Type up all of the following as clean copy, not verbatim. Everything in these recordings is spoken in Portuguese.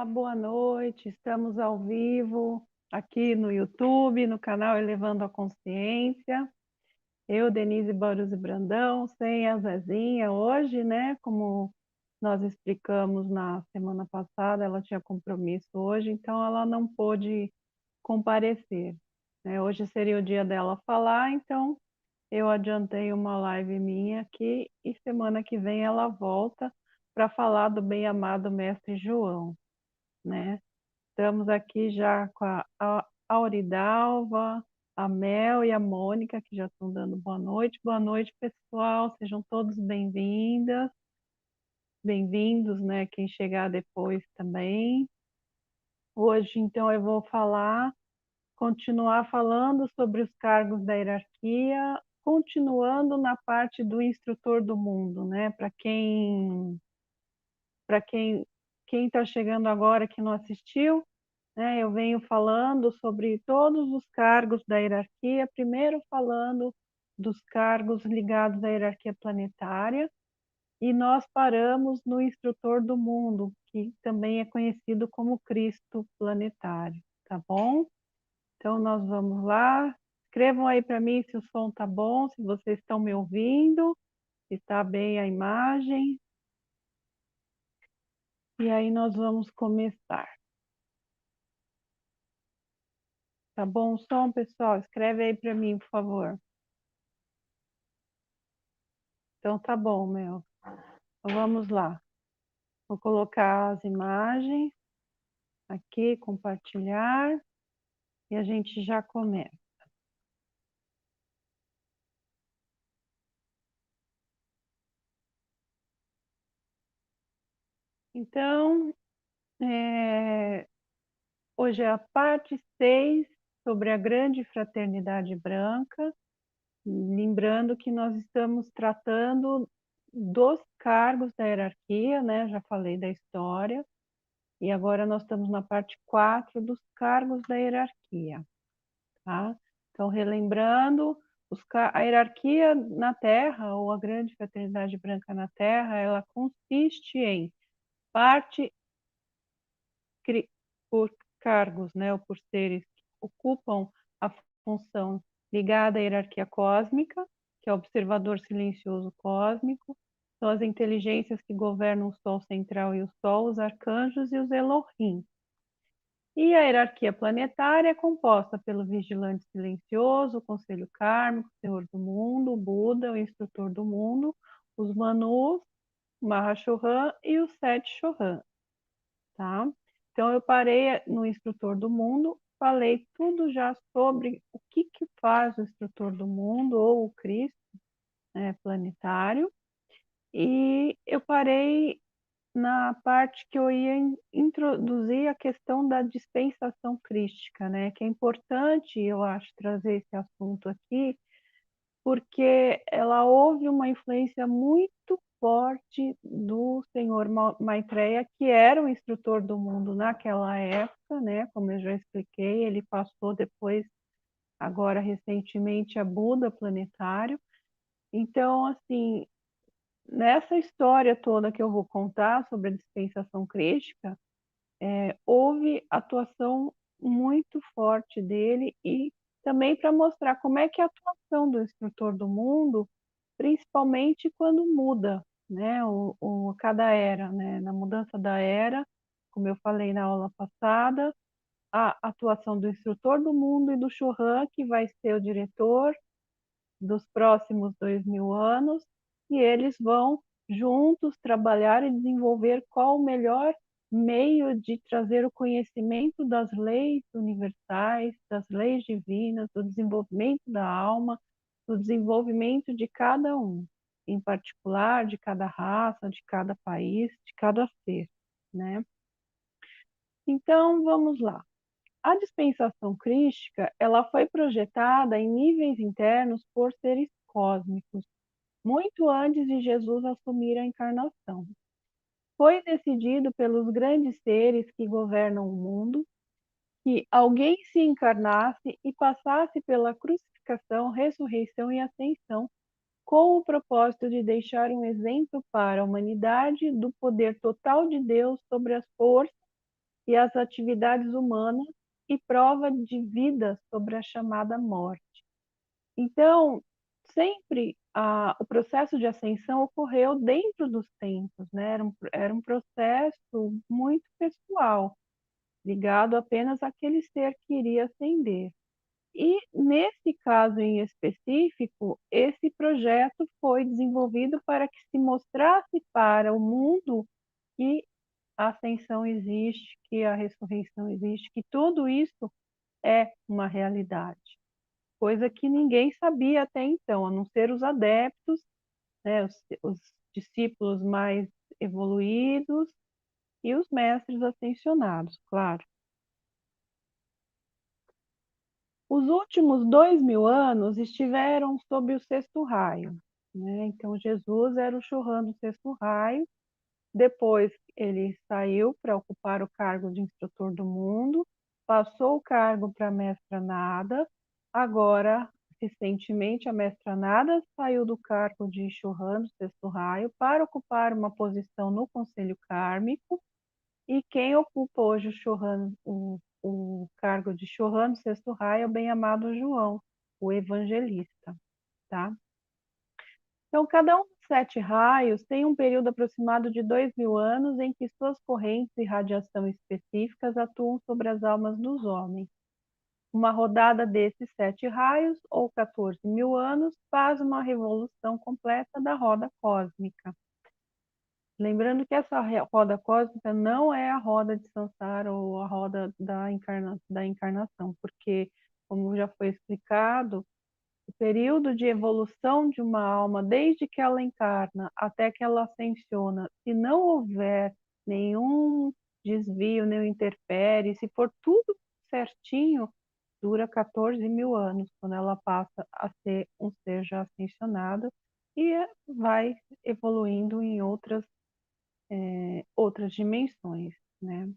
Boa noite. Estamos ao vivo aqui no YouTube, no canal Elevando a Consciência. Eu, Denise Borges Brandão, sem a Zezinha hoje, né? Como nós explicamos na semana passada, ela tinha compromisso hoje, então ela não pôde comparecer, né? Hoje seria o dia dela falar, então eu adiantei uma live minha aqui e semana que vem ela volta para falar do bem-amado Mestre João, né? Estamos aqui já com a Auridalva, a Mel e a Mônica, que já estão dando boa noite. Boa noite, pessoal. Sejam todos bem-vindas, bem-vindos, né? Quem chegar depois também. Hoje, então, eu vou continuar falando sobre os cargos da hierarquia, continuando na parte do instrutor do mundo, né? Para quem está chegando agora que não assistiu, né, eu venho falando sobre todos os cargos da hierarquia, primeiro falando dos cargos ligados à hierarquia planetária, e nós paramos no instrutor do mundo, que também é conhecido como Cristo planetário, tá bom? Então nós vamos lá. Escrevam aí para mim se o som tá bom, se vocês estão me ouvindo, se está bem a imagem. E aí nós vamos começar. Tá bom o som, pessoal? Escreve aí para mim, por favor. Então tá bom, Mel. Então vamos lá. Vou colocar as imagens aqui, compartilhar, e a gente já começa. Então, hoje é a parte 6 sobre a grande fraternidade branca. Lembrando que nós estamos tratando dos cargos da hierarquia, né? Já falei da história. E agora nós estamos na parte 4 dos cargos da hierarquia, tá? Então, relembrando, a hierarquia na Terra, ou a grande fraternidade branca na Terra, ela consiste em parte por cargos, né, ou por seres que ocupam a função ligada à hierarquia cósmica, que é o observador silencioso cósmico, são as inteligências que governam o Sol central e o Sol, os arcanjos e os Elohim. E a hierarquia planetária é composta pelo vigilante silencioso, o conselho kármico, o senhor do mundo, o Buda, o instrutor do mundo, os Manus, o Mahashohan e os sete Chohan, tá? Então eu parei no instrutor do mundo, falei tudo já sobre o que faz o instrutor do mundo, ou o Cristo, né, planetário, e eu parei na parte que eu ia introduzir a questão da dispensação crística, né? Que é importante, eu acho, trazer esse assunto aqui, porque ela houve uma influência muito forte do senhor Maitreya, que era o instrutor do mundo naquela época, né? Como eu já expliquei, ele passou depois, agora recentemente, a Buda planetário. Então, assim, nessa história toda que eu vou contar sobre a dispensação crística, houve atuação muito forte dele, e também para mostrar como é que é a atuação do instrutor do mundo, principalmente quando muda, né, cada era, né, na mudança da era, como eu falei na aula passada, a atuação do instrutor do mundo e do Chohan, que vai ser o diretor dos próximos 2000 anos, e eles vão juntos trabalhar e desenvolver qual o melhor meio de trazer o conhecimento das leis universais, das leis divinas, do desenvolvimento da alma, do desenvolvimento de cada um, em particular de cada raça, de cada país, de cada ser, né? Então, vamos lá. A dispensação crística, ela foi projetada em níveis internos por seres cósmicos, muito antes de Jesus assumir a encarnação. Foi decidido pelos grandes seres que governam o mundo que alguém se encarnasse e passasse pela crucificação, ressurreição e ascensão, com o propósito de deixar um exemplo para a humanidade do poder total de Deus sobre as forças e as atividades humanas e prova de vida sobre a chamada morte. Então, sempre o processo de ascensão ocorreu dentro dos templos, né? Era um processo muito pessoal, ligado apenas àquele ser que iria ascender. E, nesse caso em específico, esse projeto foi desenvolvido para que se mostrasse para o mundo que a ascensão existe, que a ressurreição existe, que tudo isso é uma realidade, coisa que ninguém sabia até então, a não ser os adeptos, né, os discípulos mais evoluídos e os mestres ascensionados, claro. Os últimos 2000 anos estiveram sob o sexto raio, né? Então, Jesus era o Chohan do sexto raio. Depois, ele saiu para ocupar o cargo de instrutor do mundo, passou o cargo para a mestra Nada. Agora, recentemente, a mestra Nada saiu do cargo de Chohan do sexto raio para ocupar uma posição no Conselho Kármico. E quem ocupa hoje o cargo de Chohan do sexto raio é o bem-amado João, o evangelista, tá? Então, cada um dos 7 raios tem um período aproximado de 2000 anos em que suas correntes e radiação específicas atuam sobre as almas dos homens. Uma rodada desses 7 raios, ou 14.000 anos, faz uma revolução completa da roda cósmica. Lembrando que essa roda cósmica não é a roda de Sansara ou a roda da encarnação, porque, como já foi explicado, o período de evolução de uma alma, desde que ela encarna até que ela ascensiona, se não houver nenhum desvio, nenhum interfere, se for tudo certinho, dura 14.000 anos, quando ela passa a ser um ser já ascensionado e vai evoluindo em outras dimensões, né?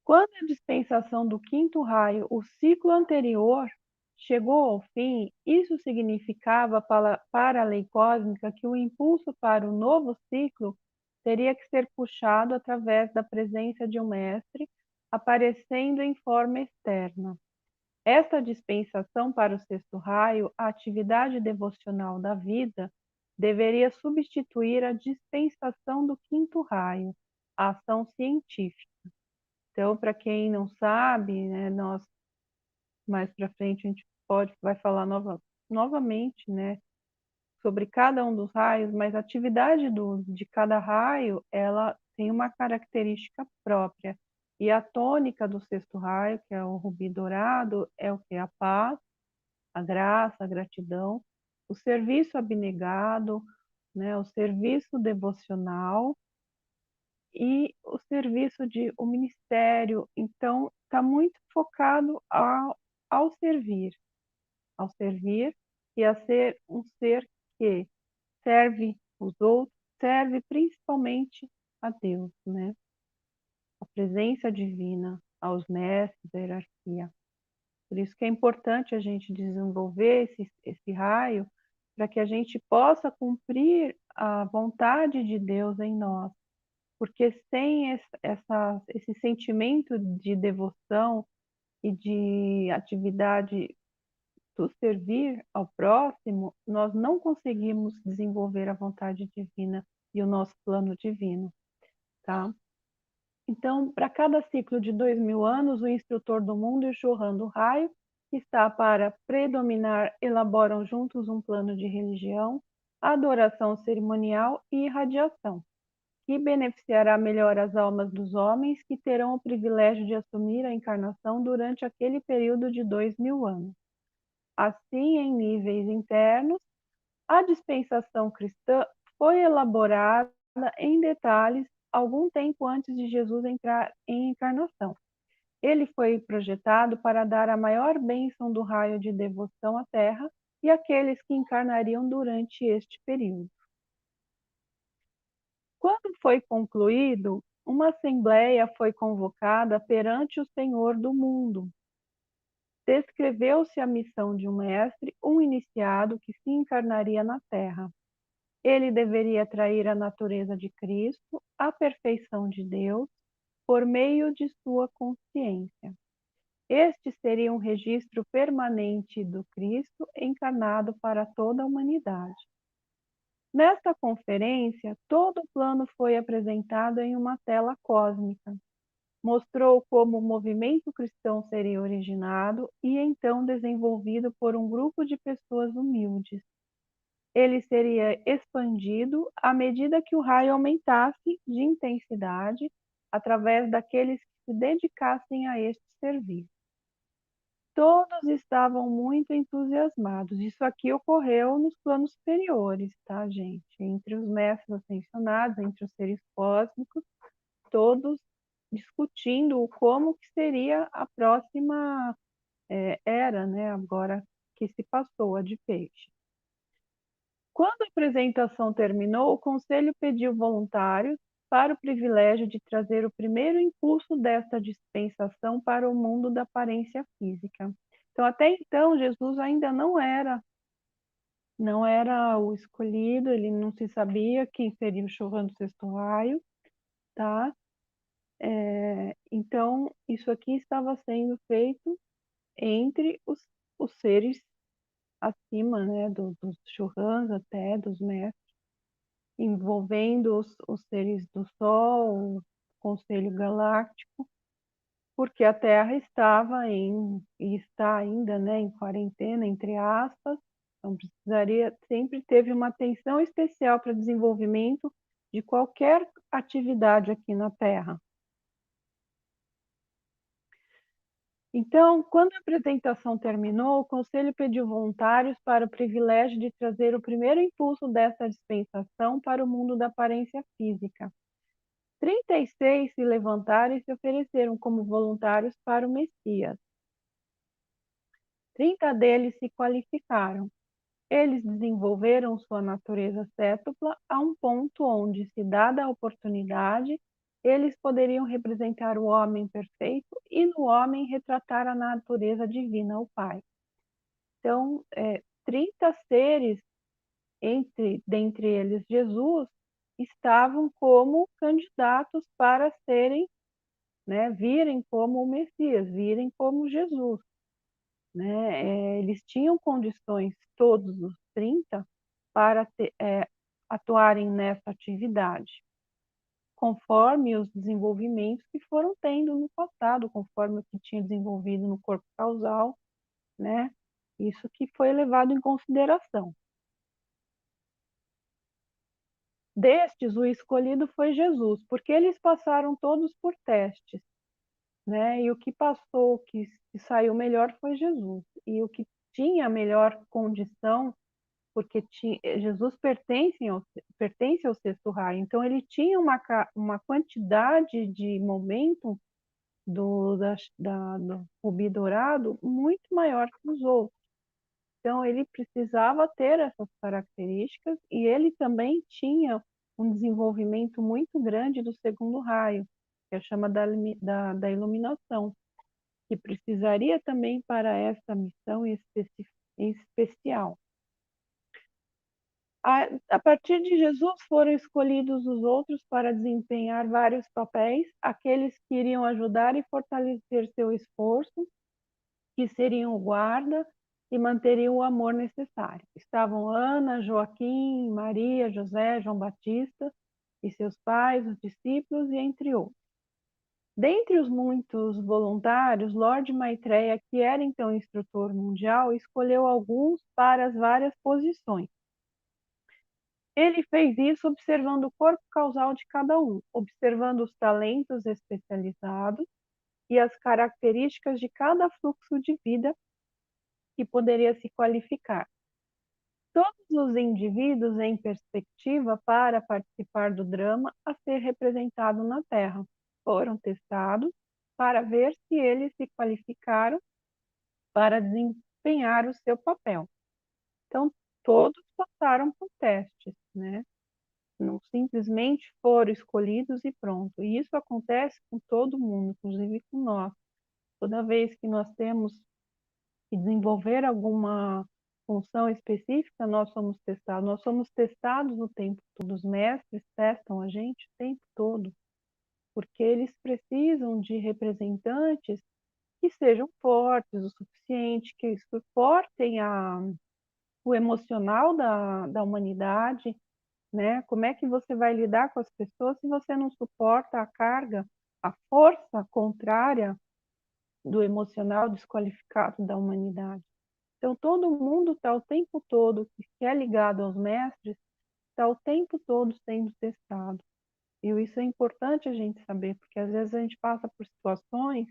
Quando a dispensação do quinto raio, o ciclo anterior, chegou ao fim, isso significava para a lei cósmica que o impulso para o novo ciclo teria que ser puxado através da presença de um mestre, aparecendo em forma externa. Esta dispensação para o sexto raio, a atividade devocional da vida, deveria substituir a dispensação do quinto raio, a ação científica. Então, para quem não sabe, né, nós mais para frente a gente vai falar novamente, né, sobre cada um dos raios, mas a atividade de cada raio, ela tem uma característica própria. E a tônica do sexto raio, que é o rubi dourado, é o que? A paz, a graça, a gratidão, o serviço abnegado, né, o serviço devocional e o serviço o ministério. Então, está muito focado ao servir e a ser um ser que serve os outros, serve principalmente a Deus, né? A presença divina, aos mestres, a hierarquia. Por isso que é importante a gente desenvolver esse raio para que a gente possa cumprir a vontade de Deus em nós. Porque sem esse sentimento de devoção e de atividade do servir ao próximo, nós não conseguimos desenvolver a vontade divina e o nosso plano divino, tá? Então, para cada ciclo de 2000 anos, o instrutor do mundo e o Chohan do raio, que está para predominar, elaboram juntos um plano de religião, adoração cerimonial e irradiação, que beneficiará melhor as almas dos homens que terão o privilégio de assumir a encarnação durante aquele período de 2000 anos. Assim, em níveis internos, a dispensação cristã foi elaborada em detalhes algum tempo antes de Jesus entrar em encarnação. Ele foi projetado para dar a maior bênção do raio de devoção à Terra e àqueles que encarnariam durante este período. Quando foi concluído, uma assembleia foi convocada perante o Senhor do mundo. Descreveu-se a missão de um mestre, um iniciado que se encarnaria na Terra. Ele deveria atrair a natureza de Cristo, a perfeição de Deus, por meio de sua consciência. Este seria um registro permanente do Cristo encarnado para toda a humanidade. Nesta conferência, todo o plano foi apresentado em uma tela cósmica. Mostrou como o movimento cristão seria originado e então desenvolvido por um grupo de pessoas humildes. Ele seria expandido à medida que o raio aumentasse de intensidade através daqueles que se dedicassem a este serviço. Todos estavam muito entusiasmados. Isso aqui ocorreu nos planos superiores, tá, gente? Entre os mestres ascensionados, entre os seres cósmicos, todos discutindo como que seria a próxima era, né, agora que se passou, a de peixe. Quando a apresentação terminou, o Conselho pediu voluntários para o privilégio de trazer o primeiro impulso desta dispensação para o mundo da aparência física. Então, até então, Jesus ainda não era o escolhido, ele não se sabia quem seria o Chohan do sexto raio, tá? Então, isso aqui estava sendo feito entre os seres acima, né, dos Chohans até, dos mestres, envolvendo os seres do Sol, o Conselho Galáctico, porque a Terra estava e está ainda, né, em quarentena, entre aspas, então sempre teve uma atenção especial para o desenvolvimento de qualquer atividade aqui na Terra. Então, quando a apresentação terminou, o Conselho pediu voluntários para o privilégio de trazer o primeiro impulso dessa dispensação para o mundo da aparência física. 36 se levantaram e se ofereceram como voluntários para o Messias. 30 deles se qualificaram. Eles desenvolveram sua natureza cétupla a um ponto onde, se dada a oportunidade, eles poderiam representar o homem perfeito e no homem retratar a natureza divina, o Pai. Então, 30 seres, dentre eles Jesus, estavam como candidatos para serem, né, virem como o Messias, virem como Jesus. Né? Eles tinham condições, todos os 30, para atuarem nessa atividade, conforme os desenvolvimentos que foram tendo no passado, conforme o que tinha desenvolvido no corpo causal, né? Isso que foi levado em consideração. Destes, o escolhido foi Jesus, porque eles passaram todos por testes, né? E o que passou, que saiu melhor foi Jesus. E o que tinha a melhor condição, porque Jesus pertence ao sexto raio, então ele tinha uma quantidade de momento do rubi dourado muito maior que os outros. Então ele precisava ter essas características e ele também tinha um desenvolvimento muito grande do segundo raio, que é a chama da iluminação, que precisaria também para essa missão especial. A partir de Jesus foram escolhidos os outros para desempenhar vários papéis, aqueles que iriam ajudar e fortalecer seu esforço, que seriam o guarda e manteriam o amor necessário. Estavam Ana, Joaquim, Maria, José, João Batista e seus pais, os discípulos e entre outros. Dentre os muitos voluntários, Lord Maitreya, que era então instrutor mundial, escolheu alguns para as várias posições. Ele fez isso observando o corpo causal de cada um, observando os talentos especializados e as características de cada fluxo de vida que poderia se qualificar. Todos os indivíduos em perspectiva para participar do drama a ser representado na Terra foram testados para ver se eles se qualificaram para desempenhar o seu papel. Então, todos passaram por testes, né? Não simplesmente foram escolhidos e pronto. E isso acontece com todo mundo, inclusive com nós. Toda vez que nós temos que desenvolver alguma função específica, nós somos testados. Nós somos testados o tempo todo. Os mestres testam a gente o tempo todo. porque eles precisam de representantes que sejam fortes o suficiente, que suportem o emocional da humanidade, né? Como é que você vai lidar com as pessoas se você não suporta a carga, a força contrária do emocional desqualificado da humanidade? Então, todo mundo está o tempo todo, que é ligado aos mestres, está o tempo todo sendo testado. E isso é importante a gente saber, porque às vezes a gente passa por situações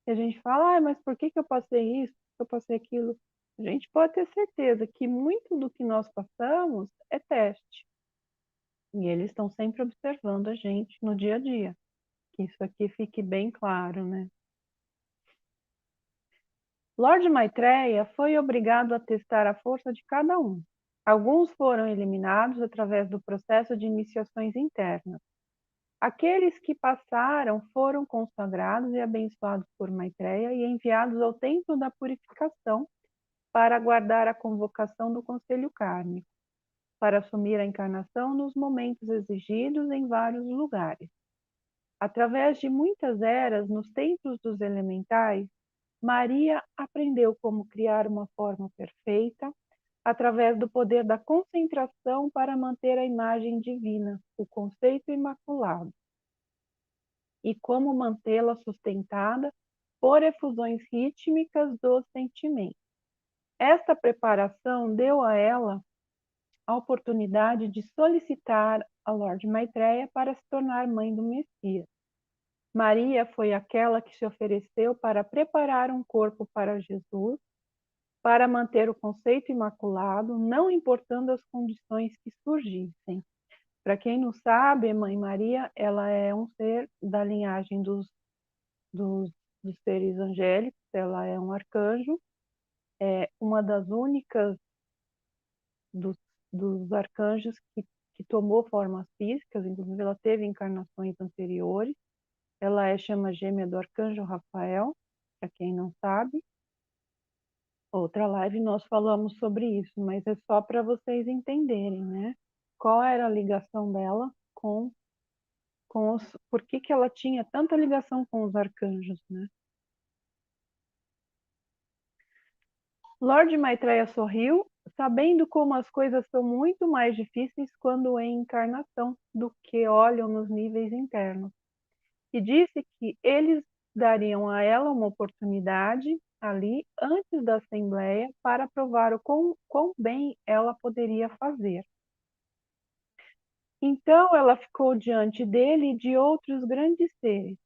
e a gente fala, mas por que eu passei isso, por que eu passei aquilo? A gente pode ter certeza que muito do que nós passamos é teste. E eles estão sempre observando a gente no dia a dia. Que isso aqui fique bem claro, né? Lord Maitreya foi obrigado a testar a força de cada um. Alguns foram eliminados através do processo de iniciações internas. Aqueles que passaram foram consagrados e abençoados por Maitreya e enviados ao templo da purificação para aguardar a convocação do conselho kármico, para assumir a encarnação nos momentos exigidos em vários lugares. Através de muitas eras nos templos dos elementais, Maria aprendeu como criar uma forma perfeita através do poder da concentração para manter a imagem divina, o conceito imaculado, e como mantê-la sustentada por efusões rítmicas dos sentimentos. Esta preparação deu a ela a oportunidade de solicitar a Lorde Maitreya para se tornar mãe do Messias. Maria foi aquela que se ofereceu para preparar um corpo para Jesus, para manter o conceito imaculado, não importando as condições que surgissem. Para quem não sabe, Mãe Maria, ela é um ser da linhagem dos, dos seres angélicos, ela é um arcanjo, é uma das únicas dos, dos arcanjos que tomou formas físicas, inclusive ela teve encarnações anteriores. Ela é chama gêmea do arcanjo Rafael, para quem não sabe. Outra live nós falamos sobre isso, mas é só para vocês entenderem, né? Qual era a ligação dela com os... Por que que ela tinha tanta ligação com os arcanjos, né? Lord Maitreya sorriu, sabendo como as coisas são muito mais difíceis quando em encarnação do que olham nos níveis internos. E disse que eles dariam a ela uma oportunidade ali, antes da Assembleia, para provar o quão bem ela poderia fazer. Então ela ficou diante dele e de outros grandes seres.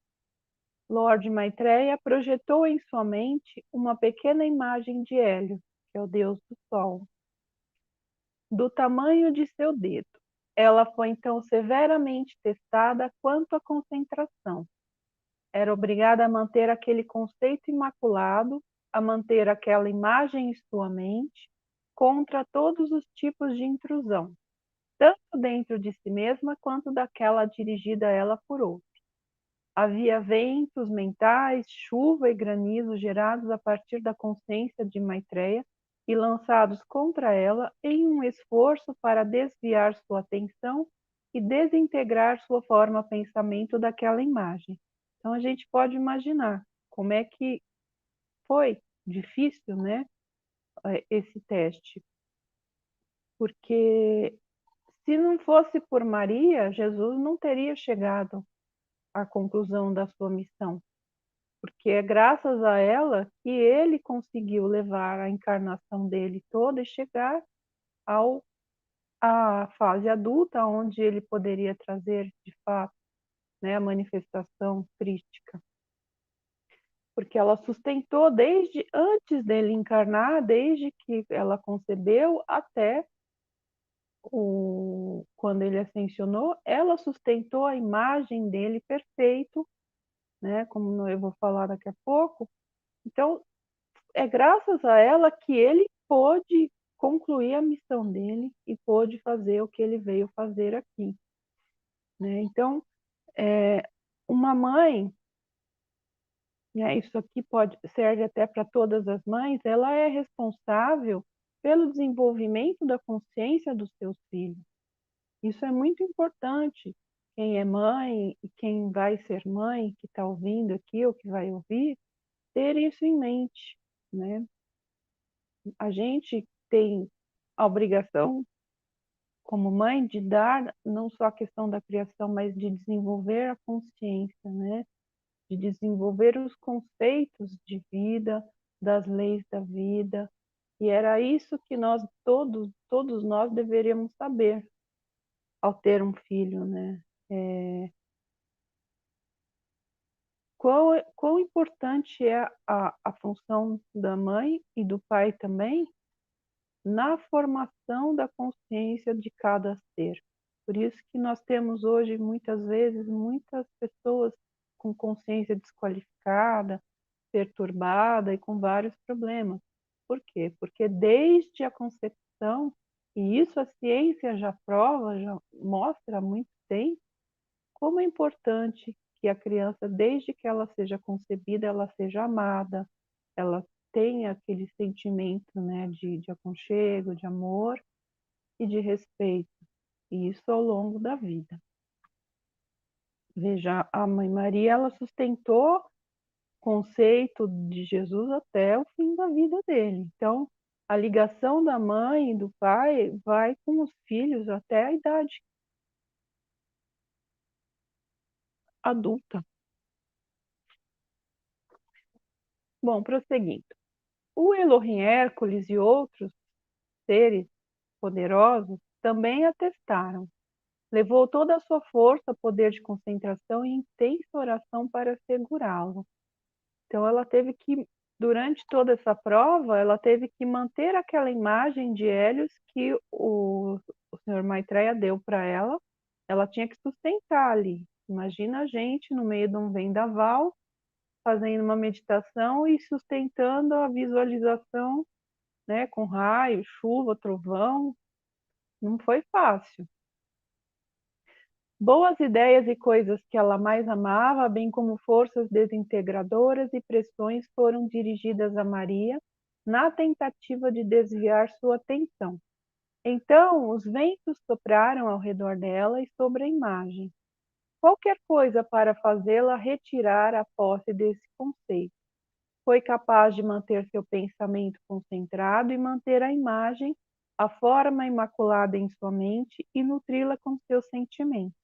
Lord Maitreya projetou em sua mente uma pequena imagem de Hélio, que é o deus do sol, do tamanho de seu dedo. Ela foi então severamente testada quanto à concentração. Era obrigada a manter aquele conceito imaculado, a manter aquela imagem em sua mente, contra todos os tipos de intrusão, tanto dentro de si mesma quanto daquela dirigida a ela por outro. Havia ventos mentais, chuva e granizo gerados a partir da consciência de Maitreya e lançados contra ela em um esforço para desviar sua atenção e desintegrar sua forma pensamento daquela imagem. Então a gente pode imaginar como é que foi difícil, né, esse teste, porque se não fosse por Maria, Jesus não teria chegado à conclusão da sua missão, porque é graças a ela que ele conseguiu levar a encarnação dele toda e chegar à fase adulta, onde ele poderia trazer, de fato, né, a manifestação crística. Porque ela sustentou desde antes dele encarnar, desde que ela concebeu até quando ele ascensionou, ela sustentou a imagem dele perfeito, né, como eu vou falar daqui a pouco. Então, é graças a ela que ele pôde concluir a missão dele e pôde fazer o que ele veio fazer aqui, né? Então, uma mãe, né, isso aqui serve até para todas as mães, ela é responsável pelo desenvolvimento da consciência dos seus filhos. Isso é muito importante. quem é mãe e quem vai ser mãe, que está ouvindo aqui ou que vai ouvir, ter isso em mente, né? A gente tem a obrigação, como mãe, de dar não só a questão da criação, mas de desenvolver a consciência, né? De desenvolver os conceitos de vida, das leis da vida. E era isso que nós todos nós deveríamos saber ao ter um filho, né? Quão importante é a função da mãe e do pai também na formação da consciência de cada ser. Por isso que nós temos hoje, muitas vezes, muitas pessoas com consciência desqualificada, perturbada e com vários problemas. Por quê? Porque desde a concepção, e isso a ciência já prova, já mostra há muito tempo, como é importante que a criança, desde que ela seja concebida, ela seja amada, ela tenha aquele sentimento, né, de aconchego, de amor e de respeito. E isso ao longo da vida. Veja, a Mãe Maria, ela sustentou o conceito de Jesus até o fim da vida dele. Então, a ligação da mãe e do pai vai com os filhos até a idade adulta. Bom, prosseguindo. O Elohim Hércules e outros seres poderosos também atestaram. Levou toda a sua força, poder de concentração e intensa oração para segurá-lo. Então ela teve que, durante toda essa prova, ela teve que manter aquela imagem de Hélios que o senhor Maitreya deu para ela. Ela tinha que sustentar ali. Imagina a gente no meio de um vendaval, fazendo uma meditação e sustentando a visualização, né, com raio, chuva, trovão. Não foi fácil. Boas ideias e coisas que ela mais amava, bem como forças desintegradoras e pressões foram dirigidas a Maria na tentativa de desviar sua atenção. Então, os ventos sopraram ao redor dela e sobre a imagem. Qualquer coisa para fazê-la retirar a posse desse conceito. Foi capaz de manter seu pensamento concentrado e manter a imagem, a forma imaculada em sua mente e nutri-la com seus sentimentos.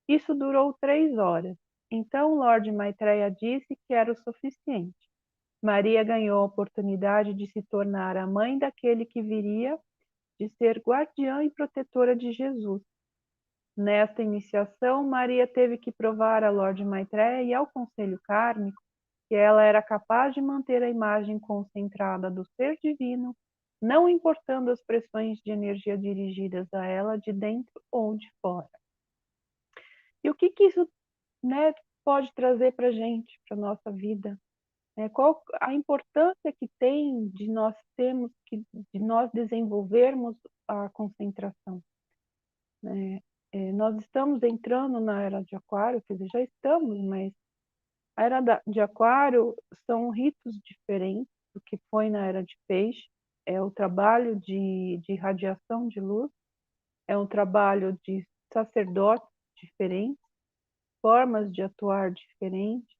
Isso durou 3 horas. Então Lord Maitreya disse que era o suficiente. Maria ganhou a oportunidade de se tornar a mãe daquele que viria, de ser guardiã e protetora de Jesus. Nesta iniciação, Maria teve que provar a Lord Maitreya e ao Conselho Kármico que ela era capaz de manter a imagem concentrada do ser divino, não importando as pressões de energia dirigidas a ela de dentro ou de fora. E o que isso, né, pode trazer para a gente, para a nossa vida? Qual a importância que tem de nós de nós desenvolvermos a concentração? Nós estamos entrando na era de Aquário, quer dizer, já estamos, mas a era de Aquário são ritos diferentes do que foi na era de Peixe. É o trabalho de radiação de luz, é um trabalho de sacerdotes diferentes, formas de atuar diferentes,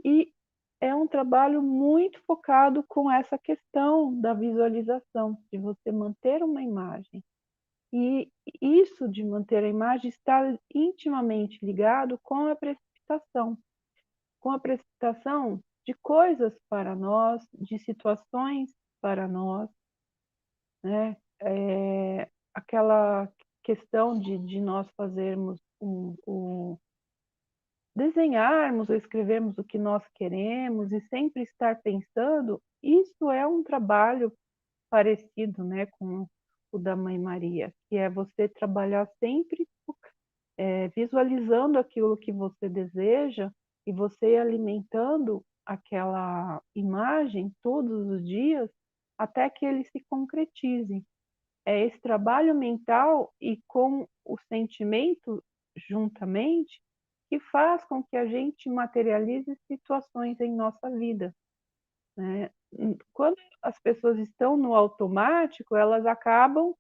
e é um trabalho muito focado com essa questão da visualização, de você manter uma imagem. E isso de manter a imagem está intimamente ligado com a precipitação de coisas para nós, de situações para nós, né? Aquela questão de nós fazermos desenharmos ou escrevermos o que nós queremos e sempre estar pensando, isso é um trabalho parecido, né, com o da Mãe Maria, que é você trabalhar sempre visualizando aquilo que você deseja e você alimentando aquela imagem todos os dias até que ele se concretize. É esse trabalho mental e com o sentimento juntamente que faz com que a gente materialize situações em nossa vida, né? Quando as pessoas estão no automático, elas acabam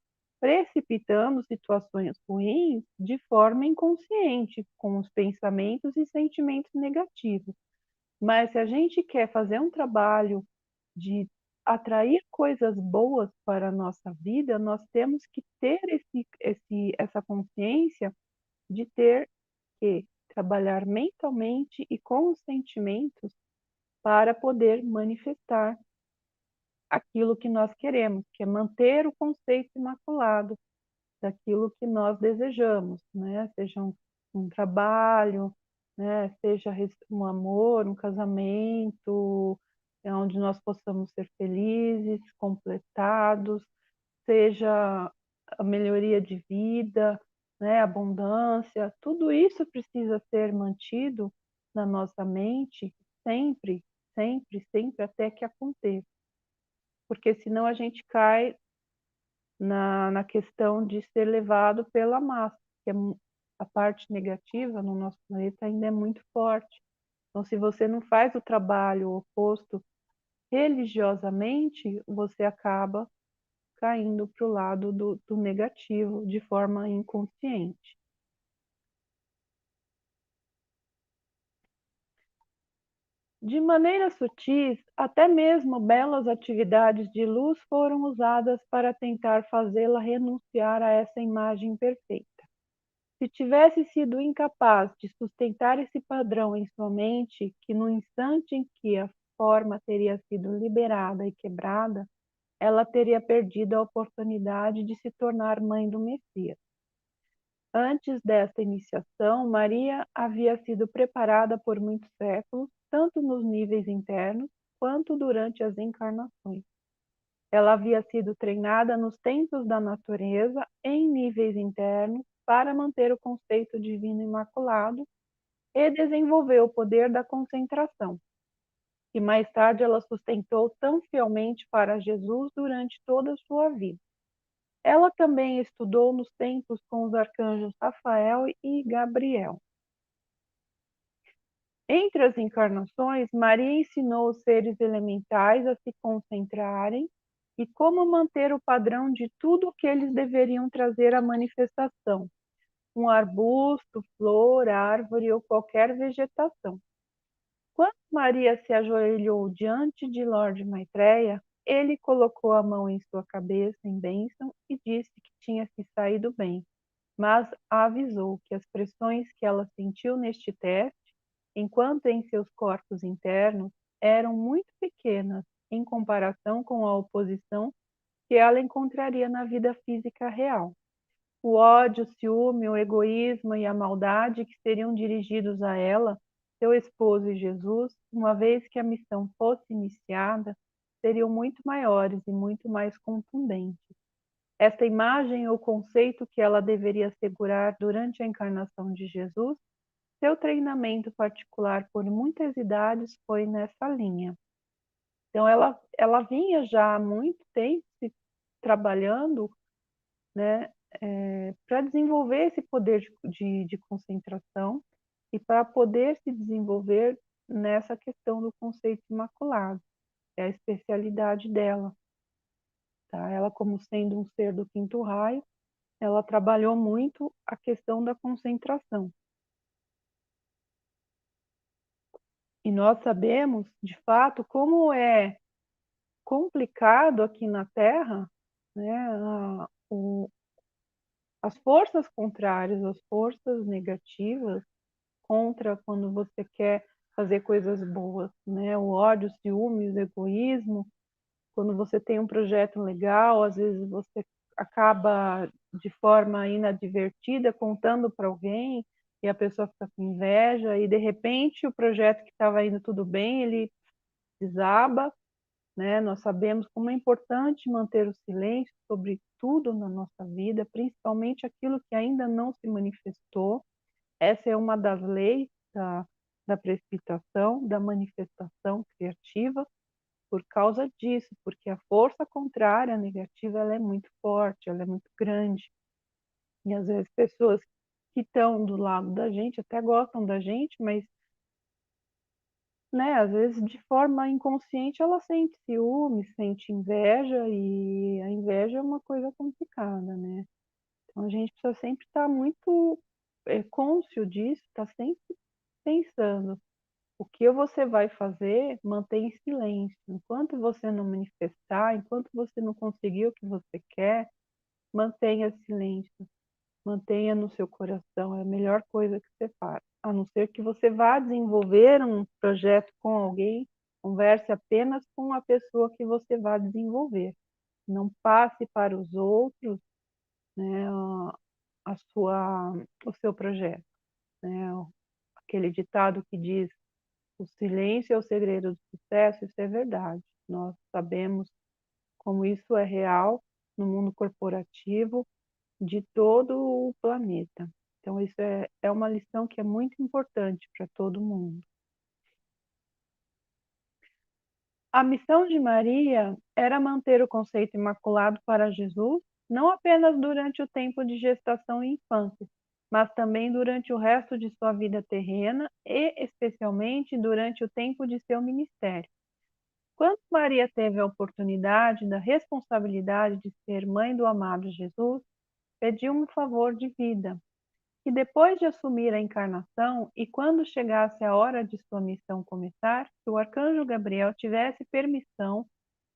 precipitando situações ruins de forma inconsciente, com os pensamentos e sentimentos negativos. Mas se a gente quer fazer um trabalho de atrair coisas boas para a nossa vida, nós temos que ter essa consciência de ter que trabalhar mentalmente e com os sentimentos para poder manifestar aquilo que nós queremos, que é manter o conceito imaculado daquilo que nós desejamos, né? Seja um trabalho, né? Seja um amor, um casamento, onde nós possamos ser felizes, completados, seja a melhoria de vida, né? Abundância, tudo isso precisa ser mantido na nossa mente sempre, sempre, sempre até que aconteça, porque senão a gente cai na questão de ser levado pela massa, que é a parte negativa no nosso planeta ainda é muito forte. Então, se você não faz o trabalho oposto religiosamente, você acaba caindo para o lado do negativo de forma inconsciente. De maneira sutis, até mesmo belas atividades de luz foram usadas para tentar fazê-la renunciar a essa imagem perfeita. Se tivesse sido incapaz de sustentar esse padrão em sua mente, que no instante em que a forma teria sido liberada e quebrada, ela teria perdido a oportunidade de se tornar mãe do Messias. Antes desta iniciação, Maria havia sido preparada por muitos séculos, tanto nos níveis internos quanto durante as encarnações. Ela havia sido treinada nos templos da natureza, em níveis internos, para manter o conceito divino imaculado e desenvolveu o poder da concentração, que mais tarde ela sustentou tão fielmente para Jesus durante toda a sua vida. Ela também estudou nos templos com os arcanjos Rafael e Gabriel. Entre as encarnações, Maria ensinou os seres elementais a se concentrarem e como manter o padrão de tudo o que eles deveriam trazer à manifestação, um arbusto, flor, árvore ou qualquer vegetação. Quando Maria se ajoelhou diante de Lord Maitreya, ele colocou a mão em sua cabeça em bênção e disse que tinha se saído bem, mas a avisou que as pressões que ela sentiu neste teste, enquanto em seus corpos internos, eram muito pequenas em comparação com a oposição que ela encontraria na vida física real. O ódio, o ciúme, o egoísmo e a maldade que seriam dirigidos a ela, seu esposo e Jesus, uma vez que a missão fosse iniciada, seriam muito maiores e muito mais contundentes. Esta imagem ou conceito que ela deveria assegurar durante a encarnação de Jesus, seu treinamento particular por muitas idades foi nessa linha. Então, ela vinha já há muito tempo se trabalhando, né, para desenvolver esse poder de concentração e para poder se desenvolver nessa questão do conceito imaculado. É a especialidade dela. Tá? Ela, como sendo um ser do quinto raio, ela trabalhou muito a questão da concentração. E nós sabemos, de fato, como é complicado aqui na Terra, né, as forças contrárias, as forças negativas contra quando você quer fazer coisas boas, né? O ódio, o ciúme, o egoísmo. Quando você tem um projeto legal, às vezes você acaba de forma inadvertida contando para alguém e a pessoa fica com inveja e de repente o projeto que estava indo tudo bem, ele desaba, né? Nós sabemos como é importante manter o silêncio sobre tudo na nossa vida, principalmente aquilo que ainda não se manifestou. Essa é uma das leis da precipitação, da manifestação criativa, por causa disso, porque a força contrária, negativa, ela é muito forte, ela é muito grande. E às vezes pessoas que estão do lado da gente até gostam da gente, mas né, às vezes de forma inconsciente ela sente ciúme, sente inveja, e a inveja é uma coisa complicada, né. Então a gente precisa sempre estar muito, cônscio disso, estar sempre pensando: o que você vai fazer, mantém em silêncio. Enquanto você não manifestar, enquanto você não conseguir o que você quer, mantenha silêncio, mantenha no seu coração, é a melhor coisa que você faz. A não ser que você vá desenvolver um projeto com alguém, converse apenas com a pessoa que você vai desenvolver. Não passe para os outros, né, o seu projeto, né? Aquele ditado que diz: o silêncio é o segredo do sucesso, isso é verdade. Nós sabemos como isso é real no mundo corporativo de todo o planeta. Então, isso é uma lição que é muito importante para todo mundo. A missão de Maria era manter o conceito imaculado para Jesus, não apenas durante o tempo de gestação e infância, mas também durante o resto de sua vida terrena e, especialmente, durante o tempo de seu ministério. Quando Maria teve a oportunidade da responsabilidade de ser mãe do amado Jesus, pediu um favor de vida, que depois de assumir a encarnação e quando chegasse a hora de sua missão começar, que o arcanjo Gabriel tivesse permissão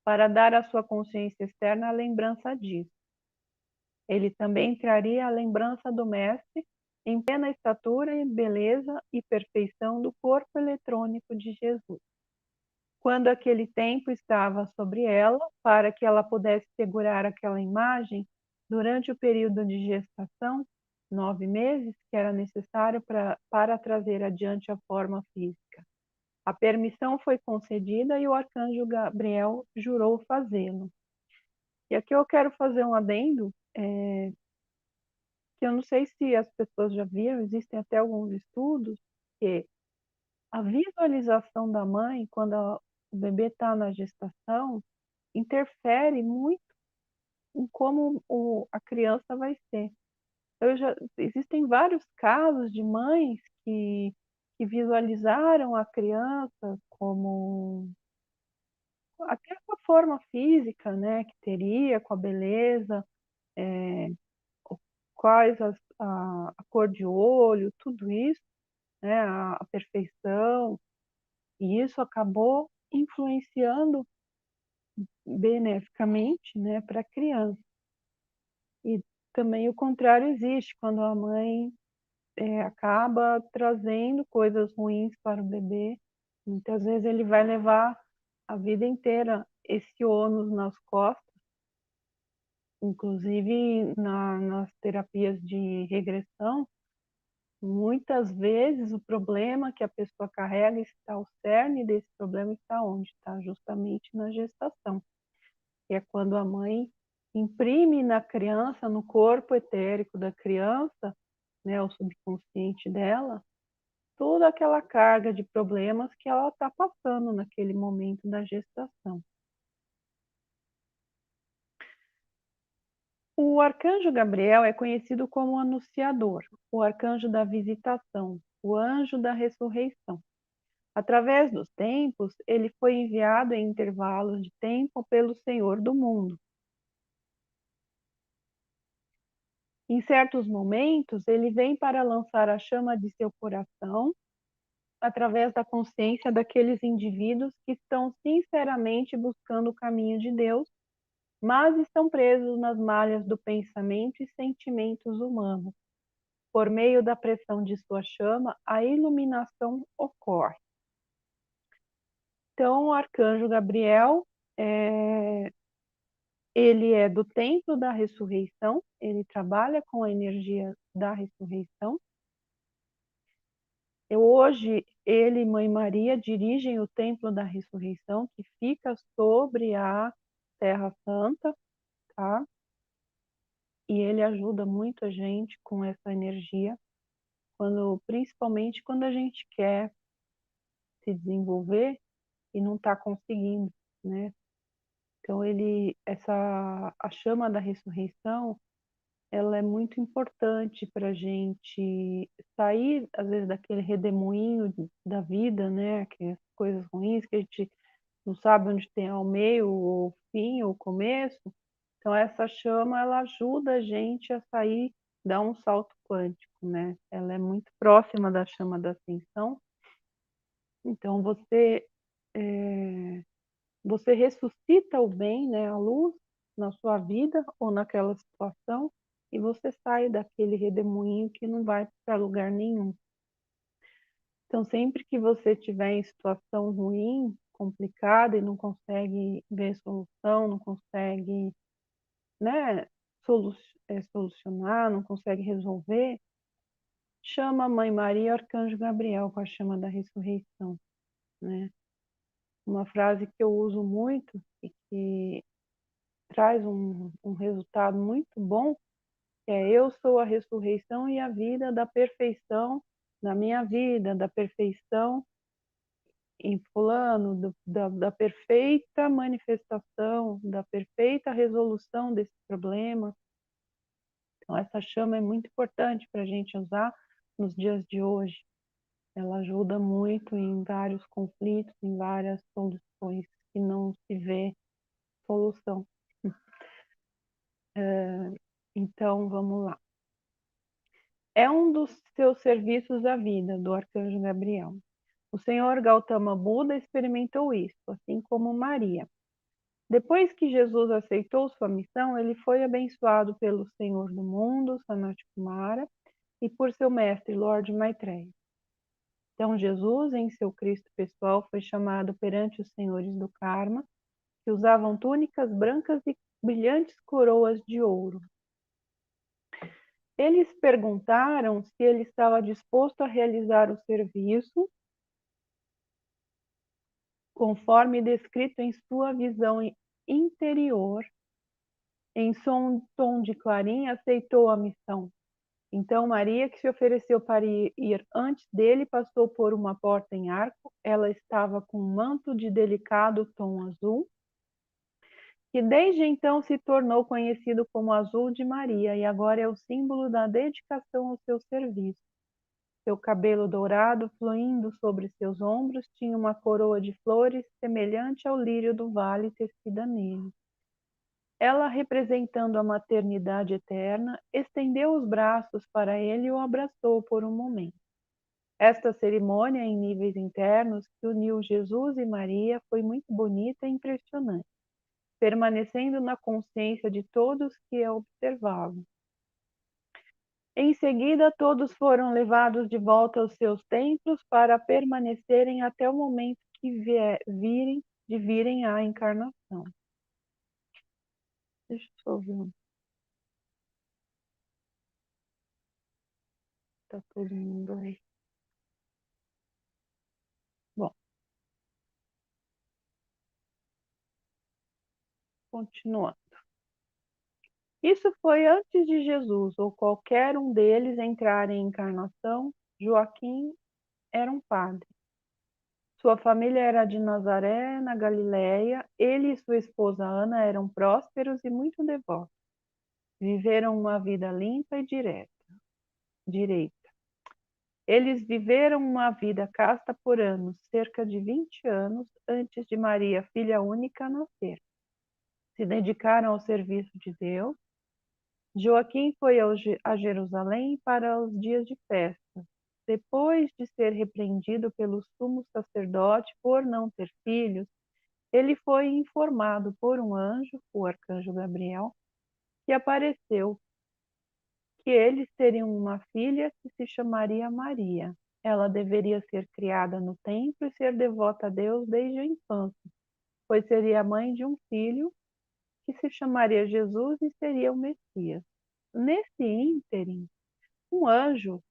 para dar à sua consciência externa a lembrança disso. Ele também traria a lembrança do Mestre em plena estatura e beleza e perfeição do corpo eletrônico de Jesus. Quando aquele tempo estava sobre ela, para que ela pudesse segurar aquela imagem durante o período de gestação, 9 meses, que era necessário para trazer adiante a forma física. A permissão foi concedida e o arcanjo Gabriel jurou fazê-lo. E aqui eu quero fazer um adendo, que eu não sei se as pessoas já viram, existem até alguns estudos, que a visualização da mãe, quando o bebê está na gestação, interfere muito em como a criança vai ser. Existem vários casos de mães que visualizaram a criança como até com a forma física, né, que teria, com a beleza, é, quais a cor de olho, tudo isso, né, a perfeição, e isso acabou influenciando beneficamente, né, para a criança. E também o contrário existe, quando a mãe acaba trazendo coisas ruins para o bebê, muitas vezes ele vai levar a vida inteira esse ônus nas costas, inclusive nas terapias de regressão. Muitas vezes o problema que a pessoa carrega está, o cerne desse problema está onde? Está justamente na gestação, que é quando a mãe imprime na criança, no corpo etérico da criança, né, o subconsciente dela, toda aquela carga de problemas que ela está passando naquele momento da gestação. O arcanjo Gabriel é conhecido como o anunciador, o arcanjo da visitação, o anjo da ressurreição. Através dos tempos, ele foi enviado em intervalos de tempo pelo Senhor do mundo. Em certos momentos, ele vem para lançar a chama de seu coração através da consciência daqueles indivíduos que estão sinceramente buscando o caminho de Deus, mas estão presos nas malhas do pensamento e sentimentos humanos. Por meio da pressão de sua chama, a iluminação ocorre. Então, o arcanjo Gabriel, ele é do templo da ressurreição, ele trabalha com a energia da ressurreição. Hoje, ele e Mãe Maria dirigem o templo da ressurreição, que fica sobre a Terra Santa, tá? E ele ajuda muito a gente com essa energia, principalmente quando a gente quer se desenvolver e não está conseguindo, né? Então a chama da ressurreição, ela é muito importante para a gente sair, às vezes, daquele redemoinho da vida, né? Aquelas coisas ruins que a gente não sabe onde tem o meio, o fim, o começo. Então, essa chama, ela ajuda a gente a sair, dar um salto quântico, né? Ela é muito próxima da chama da ascensão. Então, você ressuscita o bem, né, a luz na sua vida ou naquela situação e você sai daquele redemoinho que não vai para lugar nenhum. Então, sempre que você estiver em situação ruim, complicada e não consegue ver solução, não consegue, né, solucionar, não consegue resolver, chama a Mãe Maria e o Arcanjo Gabriel com a chama da ressurreição, né? Uma frase que eu uso muito e que traz um resultado muito bom, que é: eu sou a ressurreição e a vida da perfeição na minha vida, da perfeição em fulano, da perfeita manifestação, da perfeita resolução desse problema. Então, essa chama é muito importante para a gente usar nos dias de hoje. Ela ajuda muito em vários conflitos, em várias soluções que não se vê solução. Então, vamos lá. É um dos seus serviços à vida, do Arcanjo Gabriel. O Senhor Gautama Buda experimentou isso, assim como Maria. Depois que Jesus aceitou sua missão, ele foi abençoado pelo Senhor do mundo, Sanat Kumara, e por seu mestre, Lord Maitreya. Então, Jesus, em seu Cristo pessoal, foi chamado perante os senhores do karma, que usavam túnicas brancas e brilhantes coroas de ouro. Eles perguntaram se ele estava disposto a realizar o serviço conforme descrito em sua visão interior. Em tom de clarim, aceitou a missão. Então Maria, que se ofereceu para ir antes dele, passou por uma porta em arco. Ela estava com um manto de delicado tom azul, que desde então se tornou conhecido como Azul de Maria, e agora é o símbolo da dedicação ao seu serviço. Seu cabelo dourado, fluindo sobre seus ombros, tinha uma coroa de flores semelhante ao lírio do vale tecida nele. Ela, representando a maternidade eterna, estendeu os braços para ele e o abraçou por um momento. Esta cerimônia, em níveis internos, que uniu Jesus e Maria, foi muito bonita e impressionante, permanecendo na consciência de todos que a observavam. Em seguida, todos foram levados de volta aos seus templos para permanecerem até o momento que virem à encarnação. Deixa eu só ver. Tá todo mundo aí. Bom, continuando. Isso foi antes de Jesus ou qualquer um deles entrar em encarnação. Joaquim era um padre. Sua família era de Nazaré, na Galiléia. Ele e sua esposa Ana eram prósperos e muito devotos. Viveram uma vida limpa e direita. Eles viveram uma vida casta por anos, cerca de 20 anos, antes de Maria, filha única, nascer. Se dedicaram ao serviço de Deus. Joaquim foi a Jerusalém para os dias de festa. Depois de ser repreendido pelo sumo sacerdote por não ter filhos, ele foi informado por um anjo, o arcanjo Gabriel, que apareceu, que eles teriam uma filha que se chamaria Maria. Ela deveria ser criada no templo e ser devota a Deus desde a infância, pois seria a mãe de um filho que se chamaria Jesus e seria o Messias. Nesse ínterim, um anjo,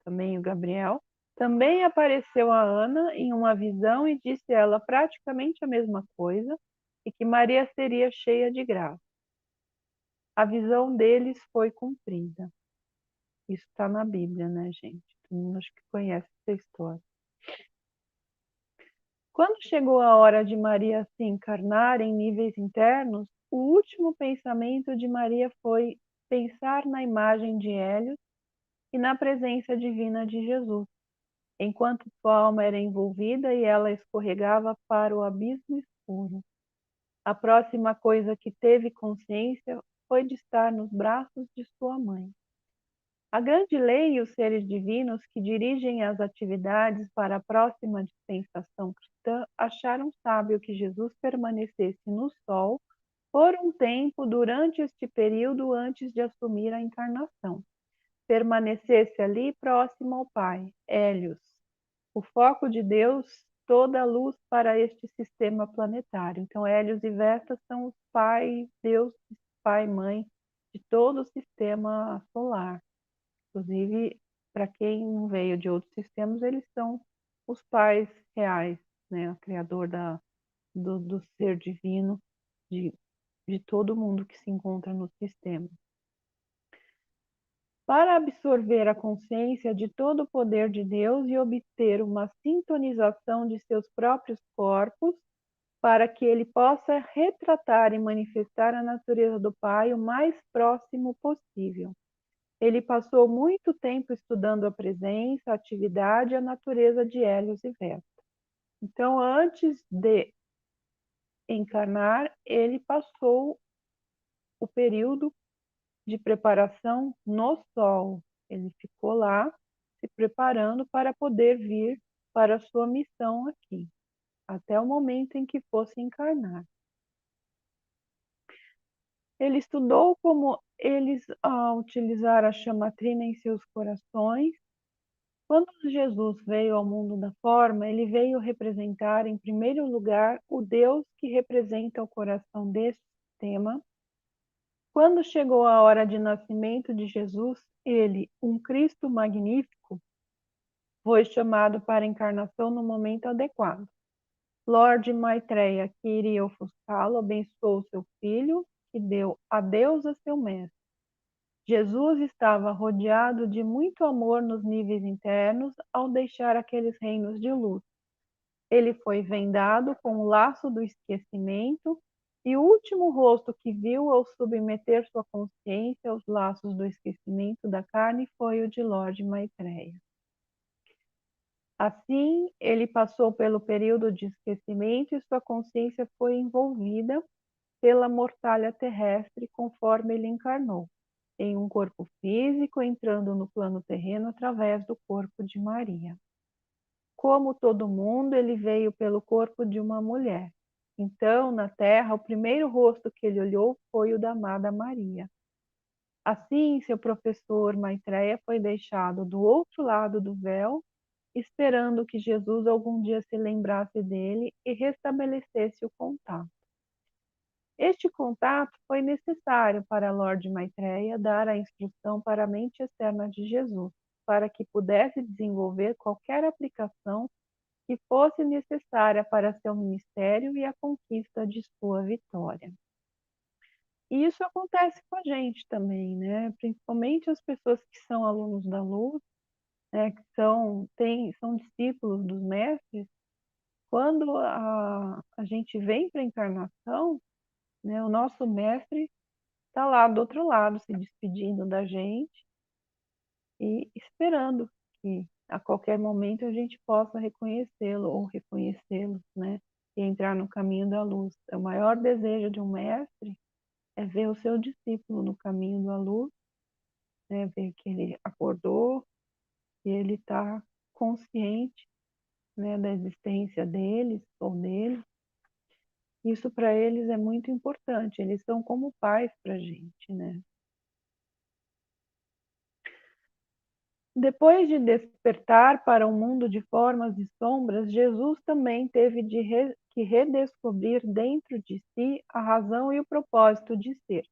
também o Gabriel, também apareceu a Ana em uma visão e disse a ela praticamente a mesma coisa, e que Maria seria cheia de graça. A visão deles foi cumprida. Isso está na Bíblia, né, gente? Todo mundo acho que conhece essa história. Quando chegou a hora de Maria se encarnar em níveis internos, o último pensamento de Maria foi pensar na imagem de Hélios e na presença divina de Jesus, enquanto sua alma era envolvida e ela escorregava para o abismo escuro. A próxima coisa que teve consciência foi de estar nos braços de sua mãe. A grande lei e os seres divinos que dirigem as atividades para a próxima dispensação cristã acharam sábio que Jesus permanecesse no sol por um tempo durante este período antes de assumir a encarnação. Permanecesse ali próximo ao Pai, Hélios, o foco de Deus, toda a luz para este sistema planetário. Então, Hélios e Vesta são os Pai, Deus, Pai e Mãe de todo o sistema solar. Inclusive, para quem não veio de outros sistemas, eles são os pais reais, né? O criador do ser divino, de, de todo mundo que se encontra no sistema. Para absorver a consciência de todo o poder de Deus e obter uma sintonização de seus próprios corpos, para que ele possa retratar e manifestar a natureza do Pai o mais próximo possível. Ele passou muito tempo estudando a presença, a atividade e a natureza de Hélios e Vesta. Então, antes de encarnar, ele passou o período de preparação no Sol. Ele ficou lá se preparando para poder vir para a sua missão aqui, até o momento em que fosse encarnar. Ele estudou como eles utilizaram a chamatrina em seus corações. Quando Jesus veio ao mundo da forma, ele veio representar, em primeiro lugar, o Deus que representa o coração deste sistema. Quando chegou a hora de nascimento de Jesus, ele, um Cristo magnífico, foi chamado para a encarnação no momento adequado. Lorde Maitreya, que iria ofuscá-lo, abençoou seu filho, que deu adeus a seu mestre. Jesus estava rodeado de muito amor nos níveis internos ao deixar aqueles reinos de luz. Ele foi vendado com o laço do esquecimento e o último rosto que viu ao submeter sua consciência aos laços do esquecimento da carne foi o de Lorde Maitreya. Assim, ele passou pelo período de esquecimento e sua consciência foi envolvida pela mortalha terrestre conforme ele encarnou, em um corpo físico, entrando no plano terreno através do corpo de Maria. Como todo mundo, ele veio pelo corpo de uma mulher. Então, na terra, o primeiro rosto que ele olhou foi o da amada Maria. Assim, seu professor Maitreya foi deixado do outro lado do véu, esperando que Jesus algum dia se lembrasse dele e restabelecesse o contato. Este contato foi necessário para Lorde Maitreya dar a instrução para a mente externa de Jesus, para que pudesse desenvolver qualquer aplicação que fosse necessária para seu ministério e a conquista de sua vitória. E isso acontece com a gente também, né? Principalmente as pessoas que são alunos da luz, né? Que são discípulos dos mestres. Quando a gente vem para a encarnação, né? O nosso mestre está lá do outro lado, se despedindo da gente e esperando que a qualquer momento a gente possa reconhecê-lo ou reconhecê-los, né? E entrar no caminho da luz. O maior desejo de um mestre é ver o seu discípulo no caminho da luz, né? Ver que ele acordou, que ele está consciente, né, da existência deles ou dele. Isso para eles é muito importante. Eles são como pais para a gente, né? Depois de despertar para um mundo de formas e sombras, Jesus também teve que redescobrir dentro de si a razão e o propósito de ser.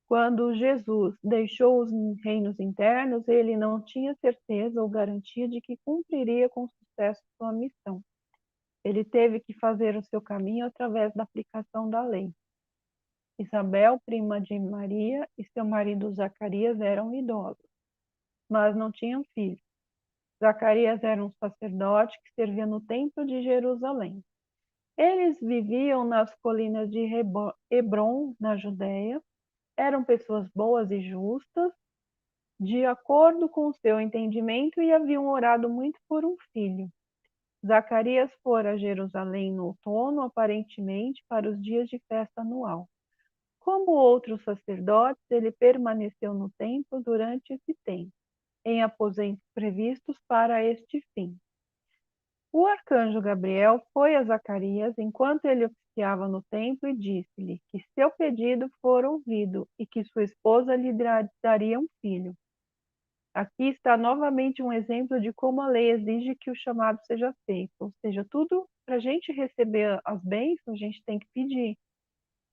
Quando Jesus deixou os reinos internos, ele não tinha certeza ou garantia de que cumpriria com sucesso sua missão. Ele teve que fazer o seu caminho através da aplicação da lei. Isabel, prima de Maria, e seu marido Zacarias eram idosos, mas não tinham filhos. Zacarias era um sacerdote que servia no templo de Jerusalém. Eles viviam nas colinas de Hebron, na Judéia. eram pessoas boas e justas, de acordo com o seu entendimento, e haviam orado muito por um filho. Zacarias fora a Jerusalém no outono, aparentemente para os dias de festa anual. Como outros sacerdotes, ele permaneceu no templo durante esse tempo, em aposentos previstos para este fim. O arcanjo Gabriel foi a Zacarias enquanto ele oficiava no templo e disse-lhe que seu pedido fora ouvido e que sua esposa lhe daria um filho. Aqui está novamente um exemplo de como a lei exige que o chamado seja feito. Ou seja, tudo para a gente receber as bênçãos, a gente tem que pedir.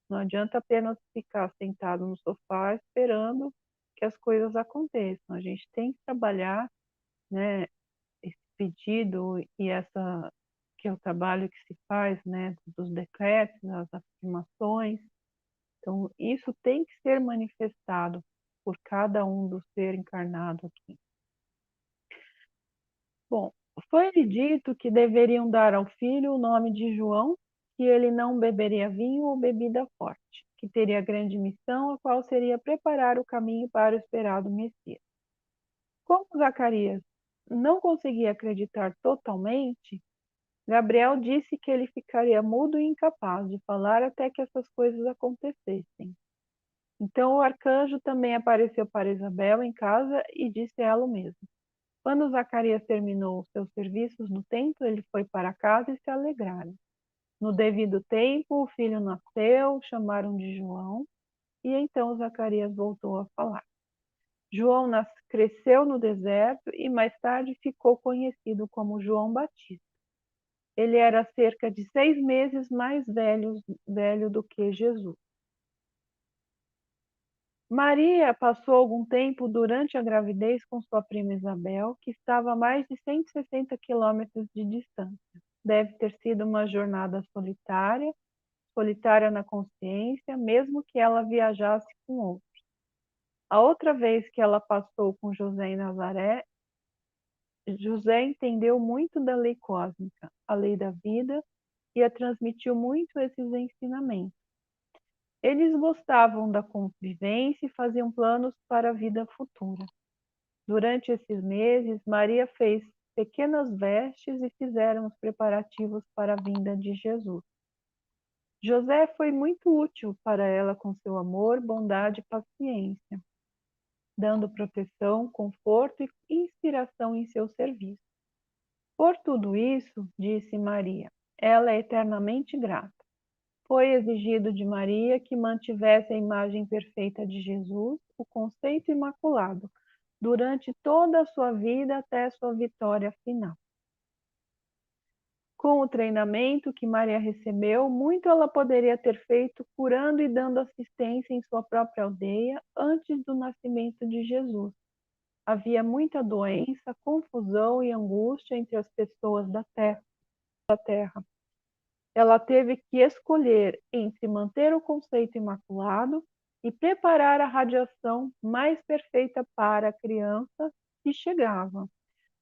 Não adianta apenas ficar sentado no sofá esperando que as coisas aconteçam. A gente tem que trabalhar, né, esse pedido e essa que é o trabalho que se faz, né, dos decretos, das afirmações. Então, isso tem que ser manifestado por cada um do ser encarnado aqui. Bom, foi-lhe dito que deveriam dar ao filho o nome de João, que ele não beberia vinho ou bebida forte, que teria grande missão, a qual seria preparar o caminho para o esperado Messias. Como Zacarias não conseguia acreditar totalmente, Gabriel disse que ele ficaria mudo e incapaz de falar até que essas coisas acontecessem. Então o arcanjo também apareceu para Isabel em casa e disse a ela o mesmo. Quando Zacarias terminou seus serviços no templo, ele foi para casa e se alegraram. No devido tempo, o filho nasceu, chamaram de João, e então Zacarias voltou a falar. João cresceu no deserto e mais tarde ficou conhecido como João Batista. Ele era cerca de 6 meses mais velho do que Jesus. Maria passou algum tempo durante a gravidez com sua prima Isabel, que estava a mais de 160 quilômetros de distância. Deve ter sido uma jornada solitária, solitária na consciência, mesmo que ela viajasse com outros. A outra vez que ela passou com José em Nazaré, José entendeu muito da lei cósmica, a lei da vida, e a transmitiu muito esses ensinamentos. Eles gostavam da convivência e faziam planos para a vida futura. Durante esses meses, Maria fez pequenas vestes e fizeram os preparativos para a vinda de Jesus. José foi muito útil para ela com seu amor, bondade e paciência, dando proteção, conforto e inspiração em seu serviço. Por tudo isso, disse Maria, ela é eternamente grata. Foi exigido de Maria que mantivesse a imagem perfeita de Jesus, o conceito imaculado, durante toda a sua vida até sua vitória final. Com o treinamento que Maria recebeu, muito ela poderia ter feito curando e dando assistência em sua própria aldeia antes do nascimento de Jesus. Havia muita doença, confusão e angústia entre as pessoas da terra. Ela teve que escolher entre manter o conceito imaculado e preparar a radiação mais perfeita para a criança que chegava,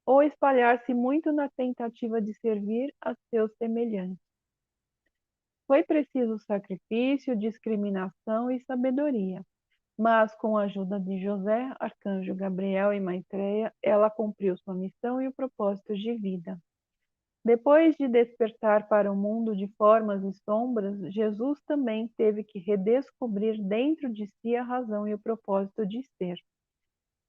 ou espalhar-se muito na tentativa de servir a seus semelhantes. Foi preciso sacrifício, discriminação e sabedoria, mas com a ajuda de José, arcanjo Gabriel e Maitreya, ela cumpriu sua missão e o propósito de vida. Depois de despertar para o mundo de formas e sombras, Jesus também teve que redescobrir dentro de si a razão e o propósito de ser.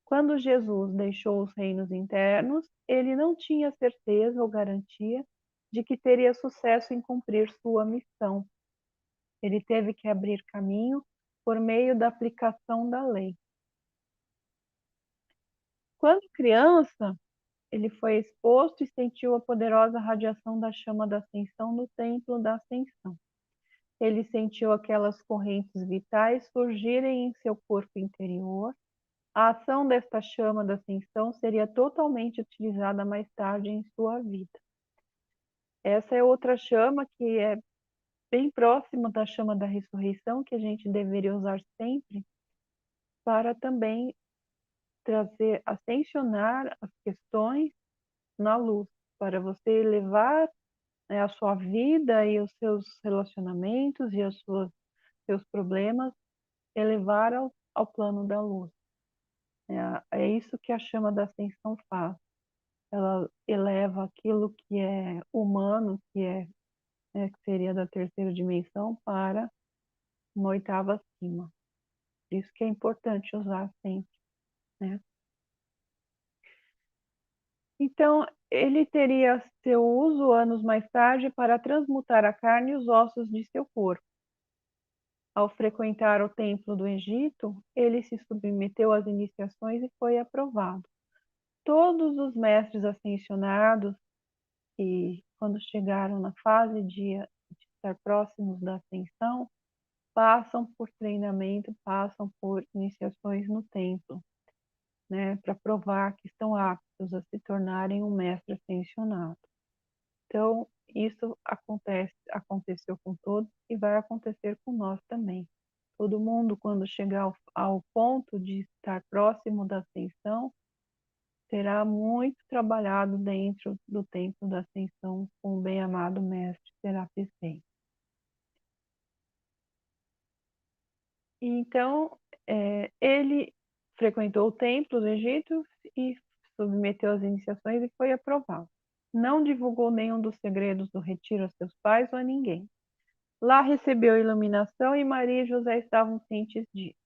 Quando Jesus deixou os reinos internos, ele não tinha certeza ou garantia de que teria sucesso em cumprir sua missão. Ele teve que abrir caminho por meio da aplicação da lei. Quando criança, ele foi exposto e sentiu a poderosa radiação da chama da ascensão no templo da ascensão. Ele sentiu aquelas correntes vitais surgirem em seu corpo interior. A ação desta chama da ascensão seria totalmente utilizada mais tarde em sua vida. Essa é outra chama que é bem próxima da chama da ressurreição, que a gente deveria usar sempre para também trazer, ascensionar as questões na luz, para você elevar, né, a sua vida e os seus relacionamentos e seus problemas elevar ao plano da luz. É isso que a chama da ascensão faz. Ela eleva aquilo que é humano, que seria da terceira dimensão, para uma oitava acima. Por isso que é importante usar sempre, né? Então, ele teria seu uso anos mais tarde para transmutar a carne e os ossos de seu corpo. Ao frequentar o templo do Egito, ele se submeteu às iniciações e foi aprovado. Todos os mestres ascensionados, que quando chegaram na fase de estar próximos da ascensão, passam por treinamento, passam por iniciações no templo, né, para provar que estão aptos a se tornarem um mestre ascensionado. Então, isso aconteceu com todos e vai acontecer com nós também. Todo mundo, quando chegar ao ponto de estar próximo da ascensão, será muito trabalhado dentro do templo da ascensão com o bem-amado Mestre Serapis Bey. Então, ele frequentou o templo do Egito e submeteu às iniciações e foi aprovado. Não divulgou nenhum dos segredos do retiro a seus pais ou a ninguém. Lá recebeu iluminação e Maria e José estavam cientes disso.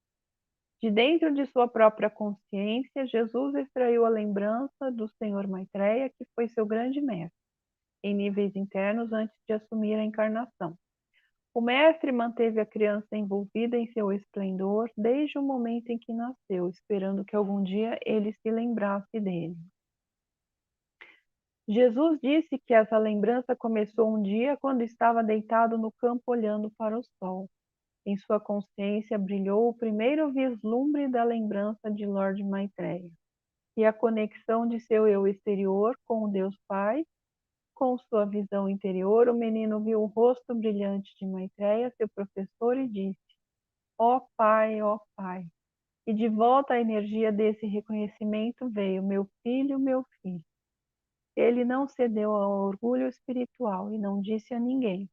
De dentro de sua própria consciência, Jesus extraiu a lembrança do Senhor Maitreya, que foi seu grande mestre, em níveis internos antes de assumir a encarnação. O mestre manteve a criança envolvida em seu esplendor desde o momento em que nasceu, esperando que algum dia ele se lembrasse dele. Jesus disse que essa lembrança começou um dia quando estava deitado no campo olhando para o sol. Em sua consciência brilhou o primeiro vislumbre da lembrança de Lord Maitreya e a conexão de seu eu exterior com o Deus Pai. Com sua visão interior, o menino viu o rosto brilhante de Maitreya, seu professor, e disse: ó Pai, ó Pai. E de volta a energia desse reconhecimento veio: meu filho, meu filho. Ele não cedeu ao orgulho espiritual e não disse a ninguém,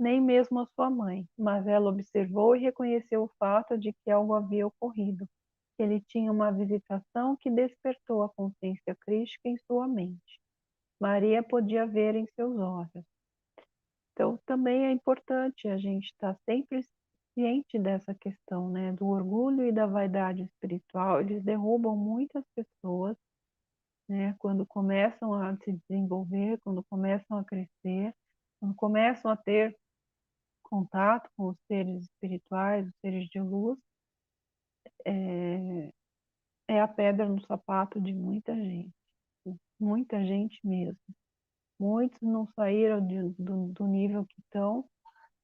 nem mesmo a sua mãe, mas ela observou e reconheceu o fato de que algo havia ocorrido. Ele tinha uma visitação que despertou a consciência crística em sua mente. Maria podia ver em seus olhos. Então, também é importante a gente estar sempre ciente dessa questão, né, do orgulho e da vaidade espiritual. Eles derrubam muitas pessoas, né, quando começam a se desenvolver, quando começam a crescer, quando começam a ter contato com os seres espirituais, os seres de luz, é a pedra no sapato de muita gente mesmo. Muitos não saíram do nível que estão,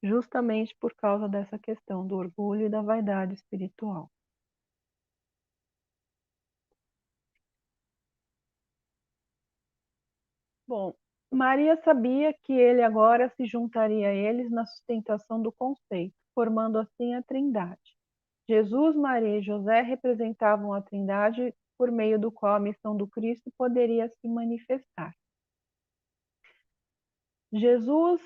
justamente por causa dessa questão do orgulho e da vaidade espiritual. Bom, Maria sabia que ele agora se juntaria a eles na sustentação do conceito, formando assim a Trindade. Jesus, Maria e José representavam a Trindade por meio do qual a missão do Cristo poderia se manifestar. Jesus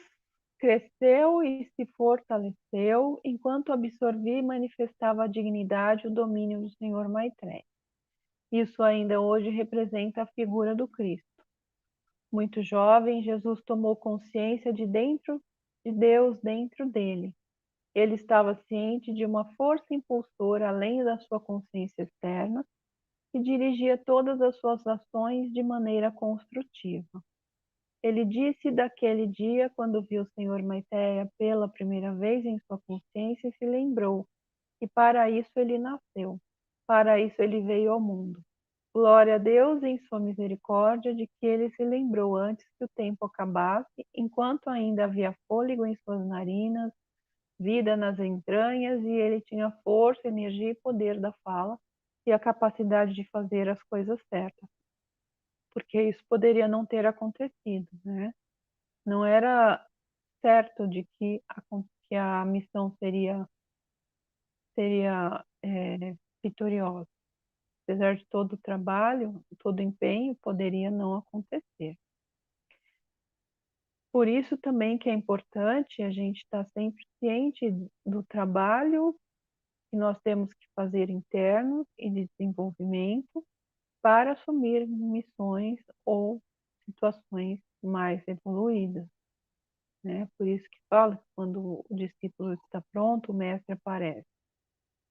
cresceu e se fortaleceu enquanto absorvia e manifestava a dignidade e o domínio do Senhor Maitreya. Isso ainda hoje representa a figura do Cristo. Muito jovem, Jesus tomou consciência de Deus dentro dele. Ele estava ciente de uma força impulsora além da sua consciência externa, que dirigia todas as suas ações de maneira construtiva. Ele disse daquele dia, quando viu o Senhor Maitreya pela primeira vez em sua consciência, e se lembrou que para isso ele nasceu, para isso ele veio ao mundo. Glória a Deus em sua misericórdia de que ele se lembrou antes que o tempo acabasse, enquanto ainda havia fôlego em suas narinas, vida nas entranhas, e ele tinha força, energia e poder da fala e a capacidade de fazer as coisas certas. Porque isso poderia não ter acontecido, né? Não era certo de que a missão seria vitoriosa. Apesar de todo o trabalho, todo o empenho, poderia não acontecer. Por isso também que é importante a gente estar sempre ciente do trabalho que nós temos que fazer internos e de desenvolvimento para assumir missões ou situações mais evoluídas, né? Por isso que fala que quando o discípulo está pronto, o mestre aparece.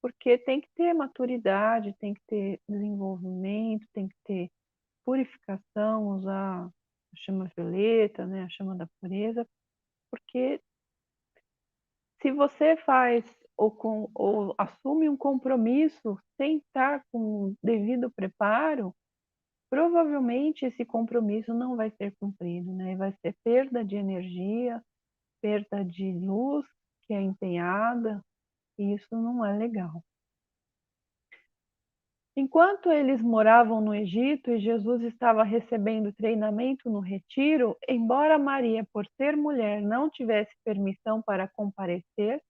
Porque tem que ter maturidade, tem que ter desenvolvimento, tem que ter purificação, usar a chama violeta, né, a chama da pureza, porque se você faz ou assume um compromisso sem estar com o devido preparo, provavelmente esse compromisso não vai ser cumprido, né? Vai ser perda de energia, perda de luz que é empenhada, e isso não é legal. Enquanto eles moravam no Egito e Jesus estava recebendo treinamento no retiro, embora Maria, por ser mulher, não tivesse permissão para comparecer,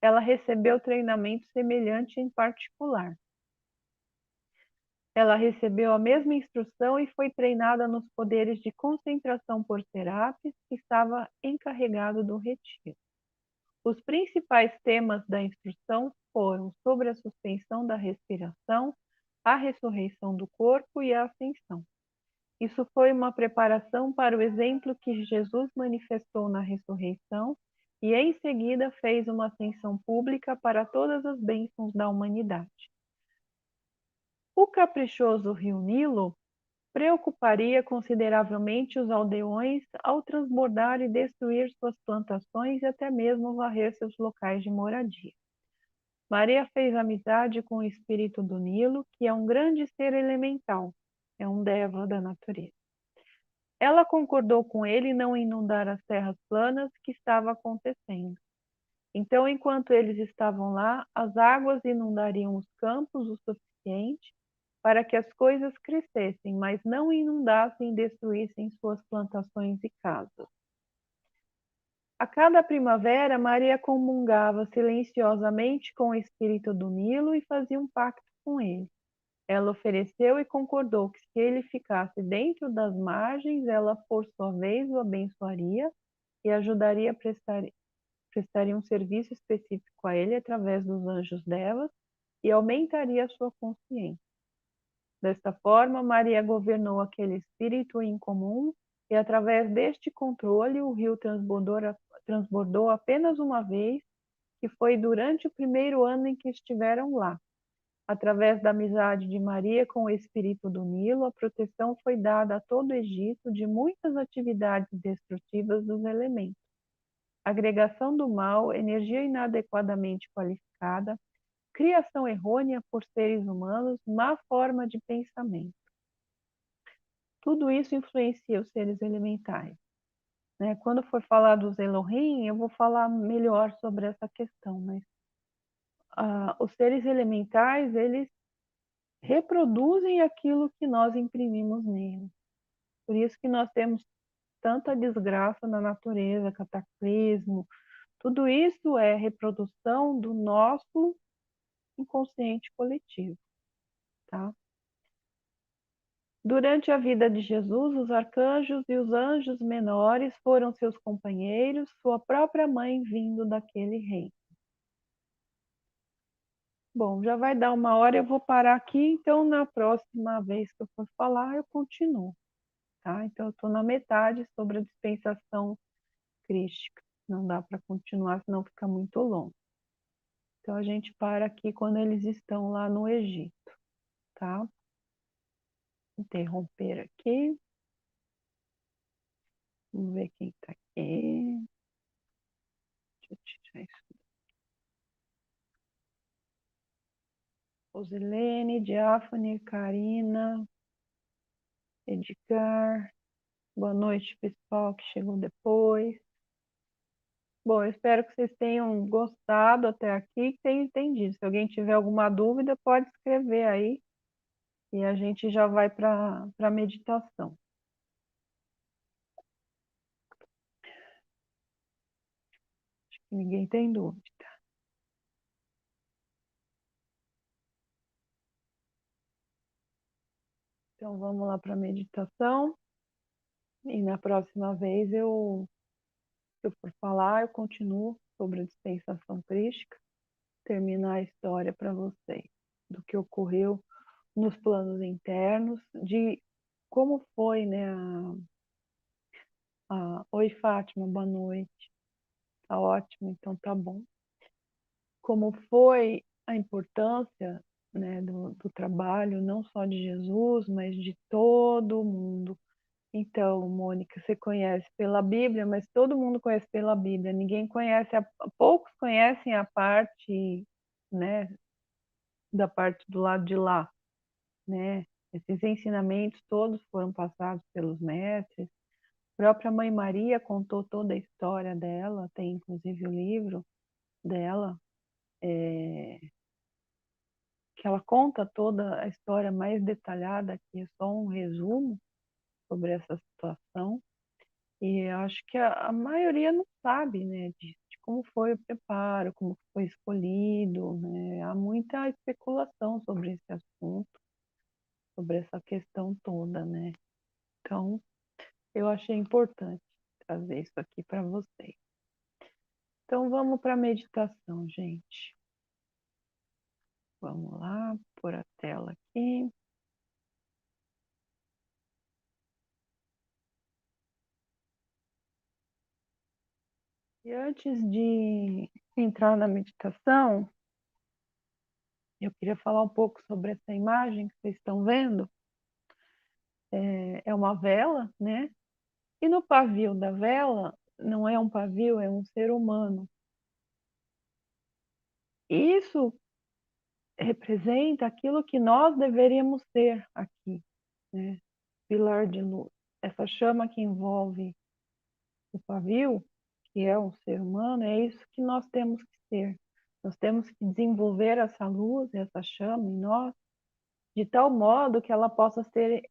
ela recebeu treinamento semelhante em particular. Ela recebeu a mesma instrução e foi treinada nos poderes de concentração por Serapis, que estava encarregado do retiro. Os principais temas da instrução foram sobre a suspensão da respiração, a ressurreição do corpo e a ascensão. Isso foi uma preparação para o exemplo que Jesus manifestou na ressurreição e, em seguida, fez uma ascensão pública para todas as bênçãos da humanidade. O caprichoso rio Nilo preocuparia consideravelmente os aldeões ao transbordar e destruir suas plantações e até mesmo varrer seus locais de moradia. Maria fez amizade com o espírito do Nilo, que é um grande ser elemental, é um deva da natureza. Ela concordou com ele não inundar as terras planas que estava acontecendo. Então, enquanto eles estavam lá, as águas inundariam os campos o suficiente para que as coisas crescessem, mas não inundassem e destruíssem suas plantações e casas. A cada primavera, Maria comungava silenciosamente com o espírito do Nilo e fazia um pacto com ele. Ela ofereceu e concordou que se ele ficasse dentro das margens, ela, por sua vez, o abençoaria e ajudaria a prestaria um serviço específico a ele através dos anjos devas e aumentaria a sua consciência. Desta forma, Maria governou aquele espírito incomum e, através deste controle, o rio transbordou apenas uma vez, que foi durante o primeiro ano em que estiveram lá. Através da amizade de Maria com o espírito do Nilo, a proteção foi dada a todo o Egito de muitas atividades destrutivas dos elementos. Agregação do mal, energia inadequadamente qualificada, criação errônea por seres humanos, má forma de pensamento. Tudo isso influencia os seres elementares, né? Quando for falar dos Elohim, eu vou falar melhor sobre essa questão, mas os seres elementais, eles reproduzem aquilo que nós imprimimos neles. Por isso que nós temos tanta desgraça na natureza, cataclismo, tudo isso é reprodução do nosso inconsciente coletivo, tá? Durante a vida de Jesus, os arcanjos e os anjos menores foram seus companheiros, sua própria mãe vindo daquele reino. Bom, já vai dar 1 hora, eu vou parar aqui, então na próxima vez que eu for falar, eu continuo, tá? Então eu estou na metade sobre a dispensação crística. Não dá para continuar, senão fica muito longo. Então a gente para aqui quando eles estão lá no Egito, tá? Interromper aqui. Vamos ver quem está aqui. Deixa eu tirar isso. Rosilene, Diáfane, Karina, Edgar. Boa noite, pessoal que chegou depois. Bom, eu espero que vocês tenham gostado até aqui e tenham entendido. Se alguém tiver alguma dúvida, pode escrever aí e a gente já vai para a meditação. Acho que ninguém tem dúvida. Então vamos lá para a meditação. E na próxima vez se eu for falar, eu continuo sobre a dispensação crística. terminar a história para vocês do que ocorreu nos planos internos, de como foi, né, Oi, Fátima, boa noite. Tá ótimo, então tá bom. Como foi a importância, né, do trabalho, não só de Jesus, mas de todo mundo. Então, Mônica, você conhece pela Bíblia, mas todo mundo conhece pela Bíblia. Ninguém conhece, poucos conhecem a parte, né, da parte do lado de lá, né? Esses ensinamentos todos foram passados pelos mestres. A própria Mãe Maria contou toda a história dela, tem inclusive o livro dela, que ela conta toda a história mais detalhada, que é só um resumo sobre essa situação. E eu acho que a maioria não sabe, né, de como foi o preparo, como foi escolhido, né? Há muita especulação sobre esse assunto, sobre essa questão toda, né? Então, eu achei importante trazer isso aqui para vocês. Então, vamos para a meditação, gente. Vamos lá, pôr a tela aqui. E antes de entrar na meditação, eu queria falar um pouco sobre essa imagem que vocês estão vendo. É uma vela, né? E no pavio da vela, não é um pavio, é um ser humano. Isso representa aquilo que nós deveríamos ser aqui, né? Pilar de luz. Essa chama que envolve o pavio, que é um ser humano, é isso que nós temos que ser. Nós temos que desenvolver essa luz, essa chama em nós, de tal modo que ela possa ser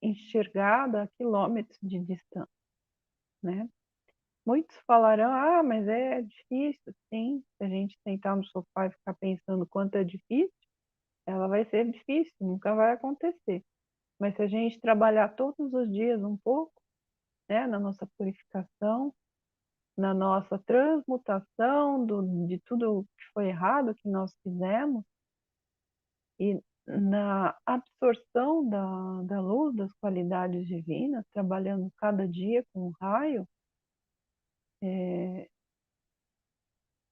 enxergada a quilômetros de distância, né? Muitos falarão, mas é difícil, sim. Se a gente sentar no sofá e ficar pensando quanto é difícil, ela vai ser difícil, nunca vai acontecer. Mas se a gente trabalhar todos os dias um pouco, né, na nossa purificação, na nossa transmutação de tudo que foi errado que nós fizemos, e na absorção da luz, das qualidades divinas, trabalhando cada dia com um raio, é,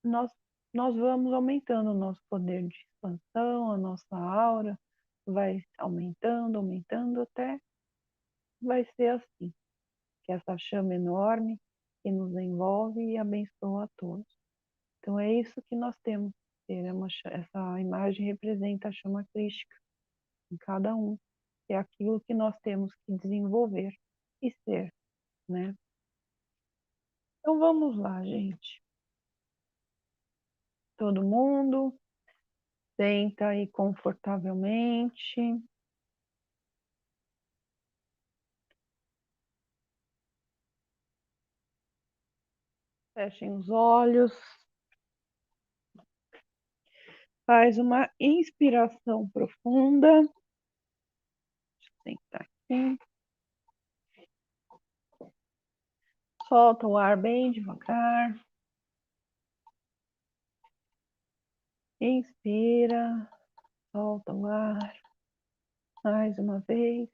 nós, nós vamos aumentando o nosso poder de expansão, a nossa aura vai aumentando, aumentando, até vai ser assim, que essa chama enorme que nos envolve e abençoa a todos. Então é isso que nós temos que ter, essa imagem representa a chama crística em cada um, que é aquilo que nós temos que desenvolver e ser, né? Então vamos lá, gente. Todo mundo, senta aí confortavelmente. Fechem os olhos. Faz uma inspiração profunda. Deixa eu sentar aqui. Solta o ar bem devagar. Inspira. Solta o ar. Mais uma vez.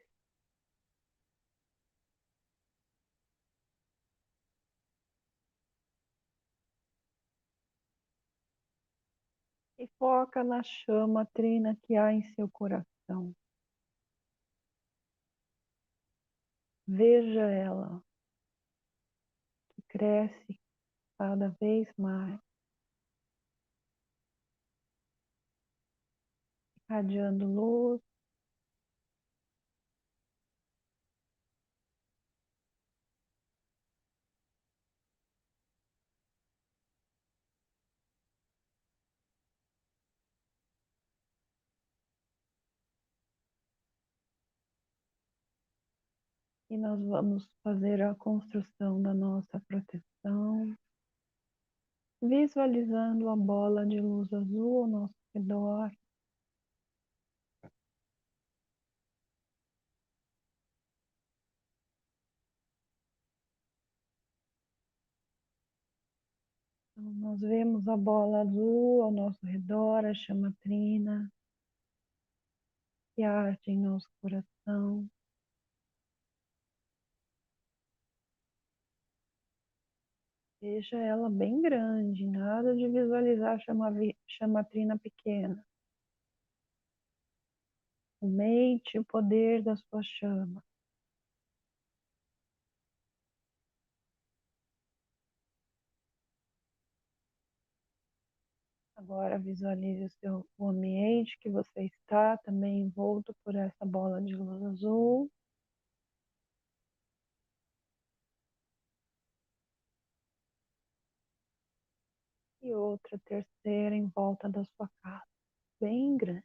E foca na chama trina que há em seu coração. Veja ela, que cresce cada vez mais, irradiando luz. E nós vamos fazer a construção da nossa proteção, visualizando a bola de luz azul ao nosso redor. Nós vemos a bola azul ao nosso redor, a chama trina que arde em nosso coração. Veja ela bem grande, nada de visualizar a chama trina pequena. Aumente o poder da sua chama. Agora visualize o ambiente que você está, também envolto por essa bola de luz azul. E outra terceira em volta da sua casa, bem grande.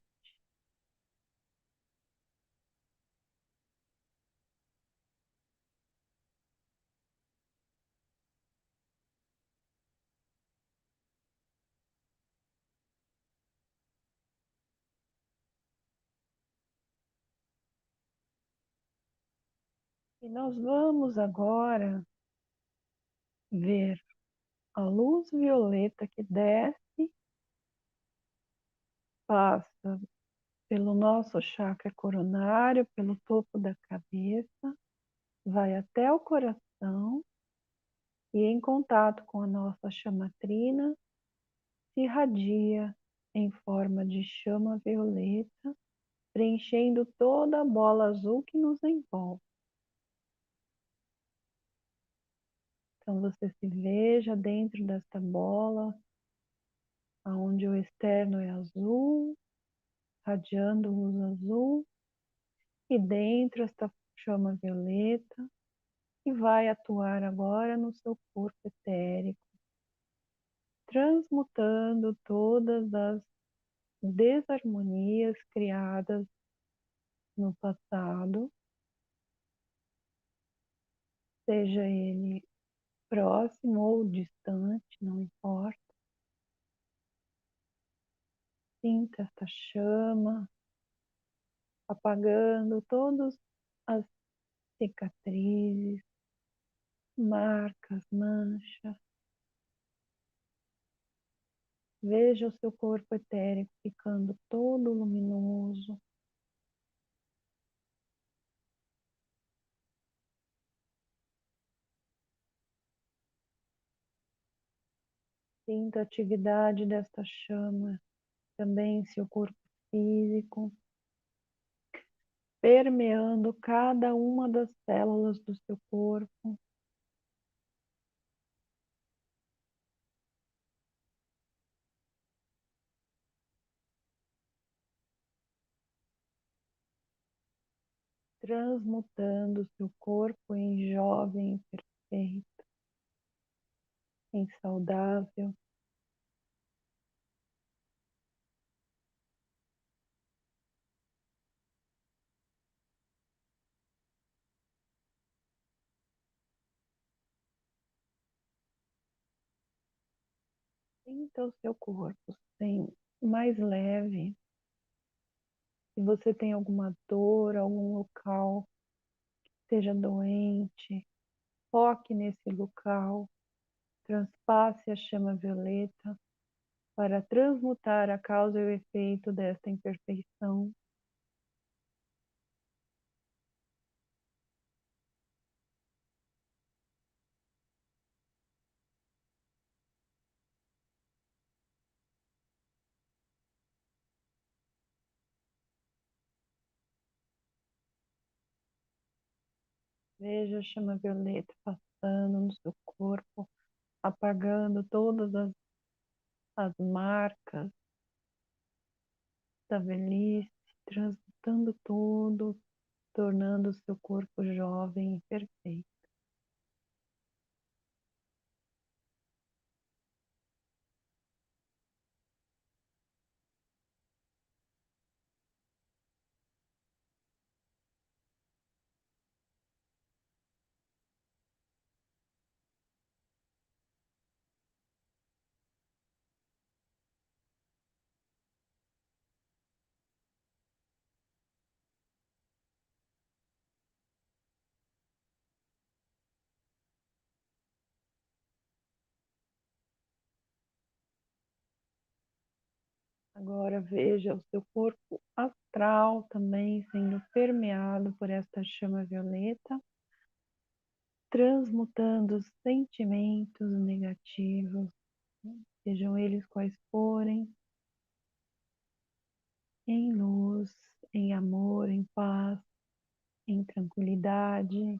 E nós vamos agora ver a luz violeta que desce, passa pelo nosso chakra coronário, pelo topo da cabeça, vai até o coração e em contato com a nossa chama trina, se irradia em forma de chama violeta, preenchendo toda a bola azul que nos envolve. Então você se veja dentro desta bola, onde o externo é azul, radiando luz azul, e dentro esta chama violeta, que vai atuar agora no seu corpo etérico, transmutando todas as desarmonias criadas no passado, seja ele próximo ou distante, não importa. Sinta esta chama apagando todas as cicatrizes, marcas, manchas. Veja o seu corpo etérico ficando todo luminoso. Sinta a atividade desta chama também em seu corpo físico, permeando cada uma das células do seu corpo. Transmutando seu corpo em jovem, perfeito, em saudável. Sinta o seu corpo sem mais leve. Se você tem alguma dor, algum local que esteja doente, foque nesse local, transpasse a chama violeta para transmutar a causa e o efeito desta imperfeição. Veja a chama violeta passando no seu corpo, apagando todas as marcas da velhice, transmutando tudo, tornando o seu corpo jovem e perfeito. Agora veja o seu corpo astral também sendo permeado por esta chama violeta, transmutando os sentimentos negativos, sejam eles quais forem, em luz, em amor, em paz, em tranquilidade,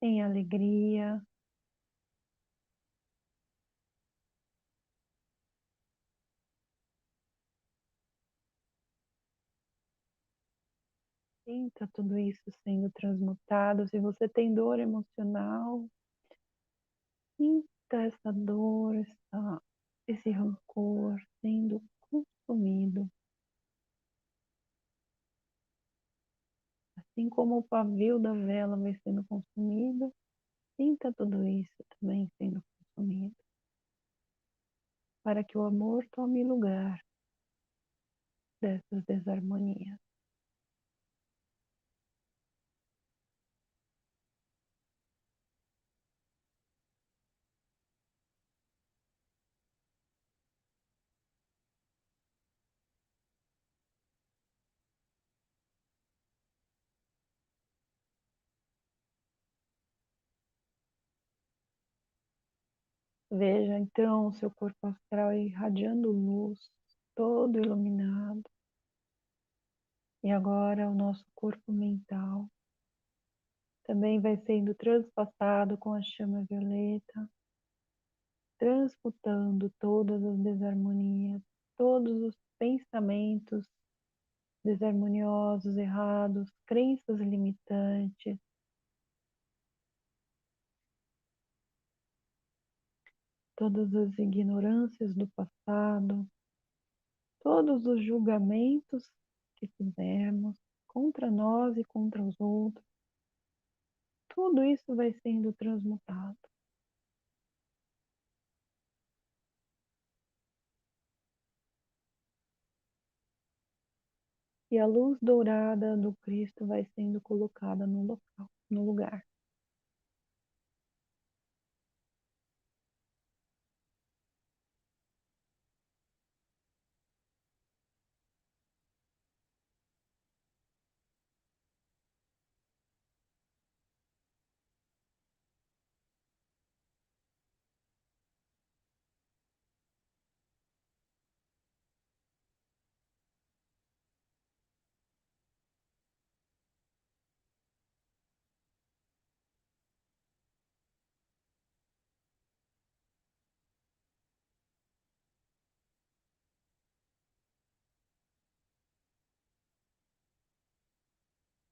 em alegria. Sinta tudo isso sendo transmutado. Se você tem dor emocional, sinta essa dor, esse rancor sendo consumido. Assim como o pavio da vela vai sendo consumido, sinta tudo isso também sendo consumido, para que o amor tome lugar dessas desarmonias. Veja então o seu corpo astral irradiando luz, todo iluminado. E agora o nosso corpo mental também vai sendo transpassado com a chama violeta, transmutando todas as desarmonias, todos os pensamentos desarmoniosos, errados, crenças limitantes, todas as ignorâncias do passado, todos os julgamentos que fizemos contra nós e contra os outros, tudo isso vai sendo transmutado. E a luz dourada do Cristo vai sendo colocada no local, no lugar.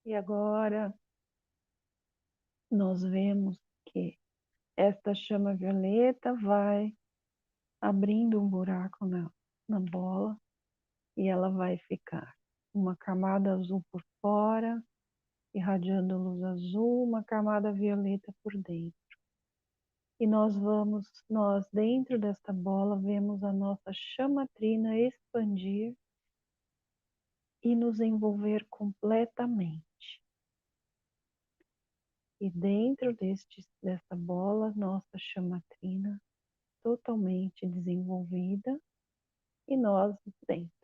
E agora nós vemos que esta chama violeta vai abrindo um buraco na bola e ela vai ficar uma camada azul por fora, irradiando luz azul, uma camada violeta por dentro. E nós dentro desta bola, vemos a nossa chamatrina expandir e nos envolver completamente. E dentro dessa bola, nossa chamatrina totalmente desenvolvida e nós dentro.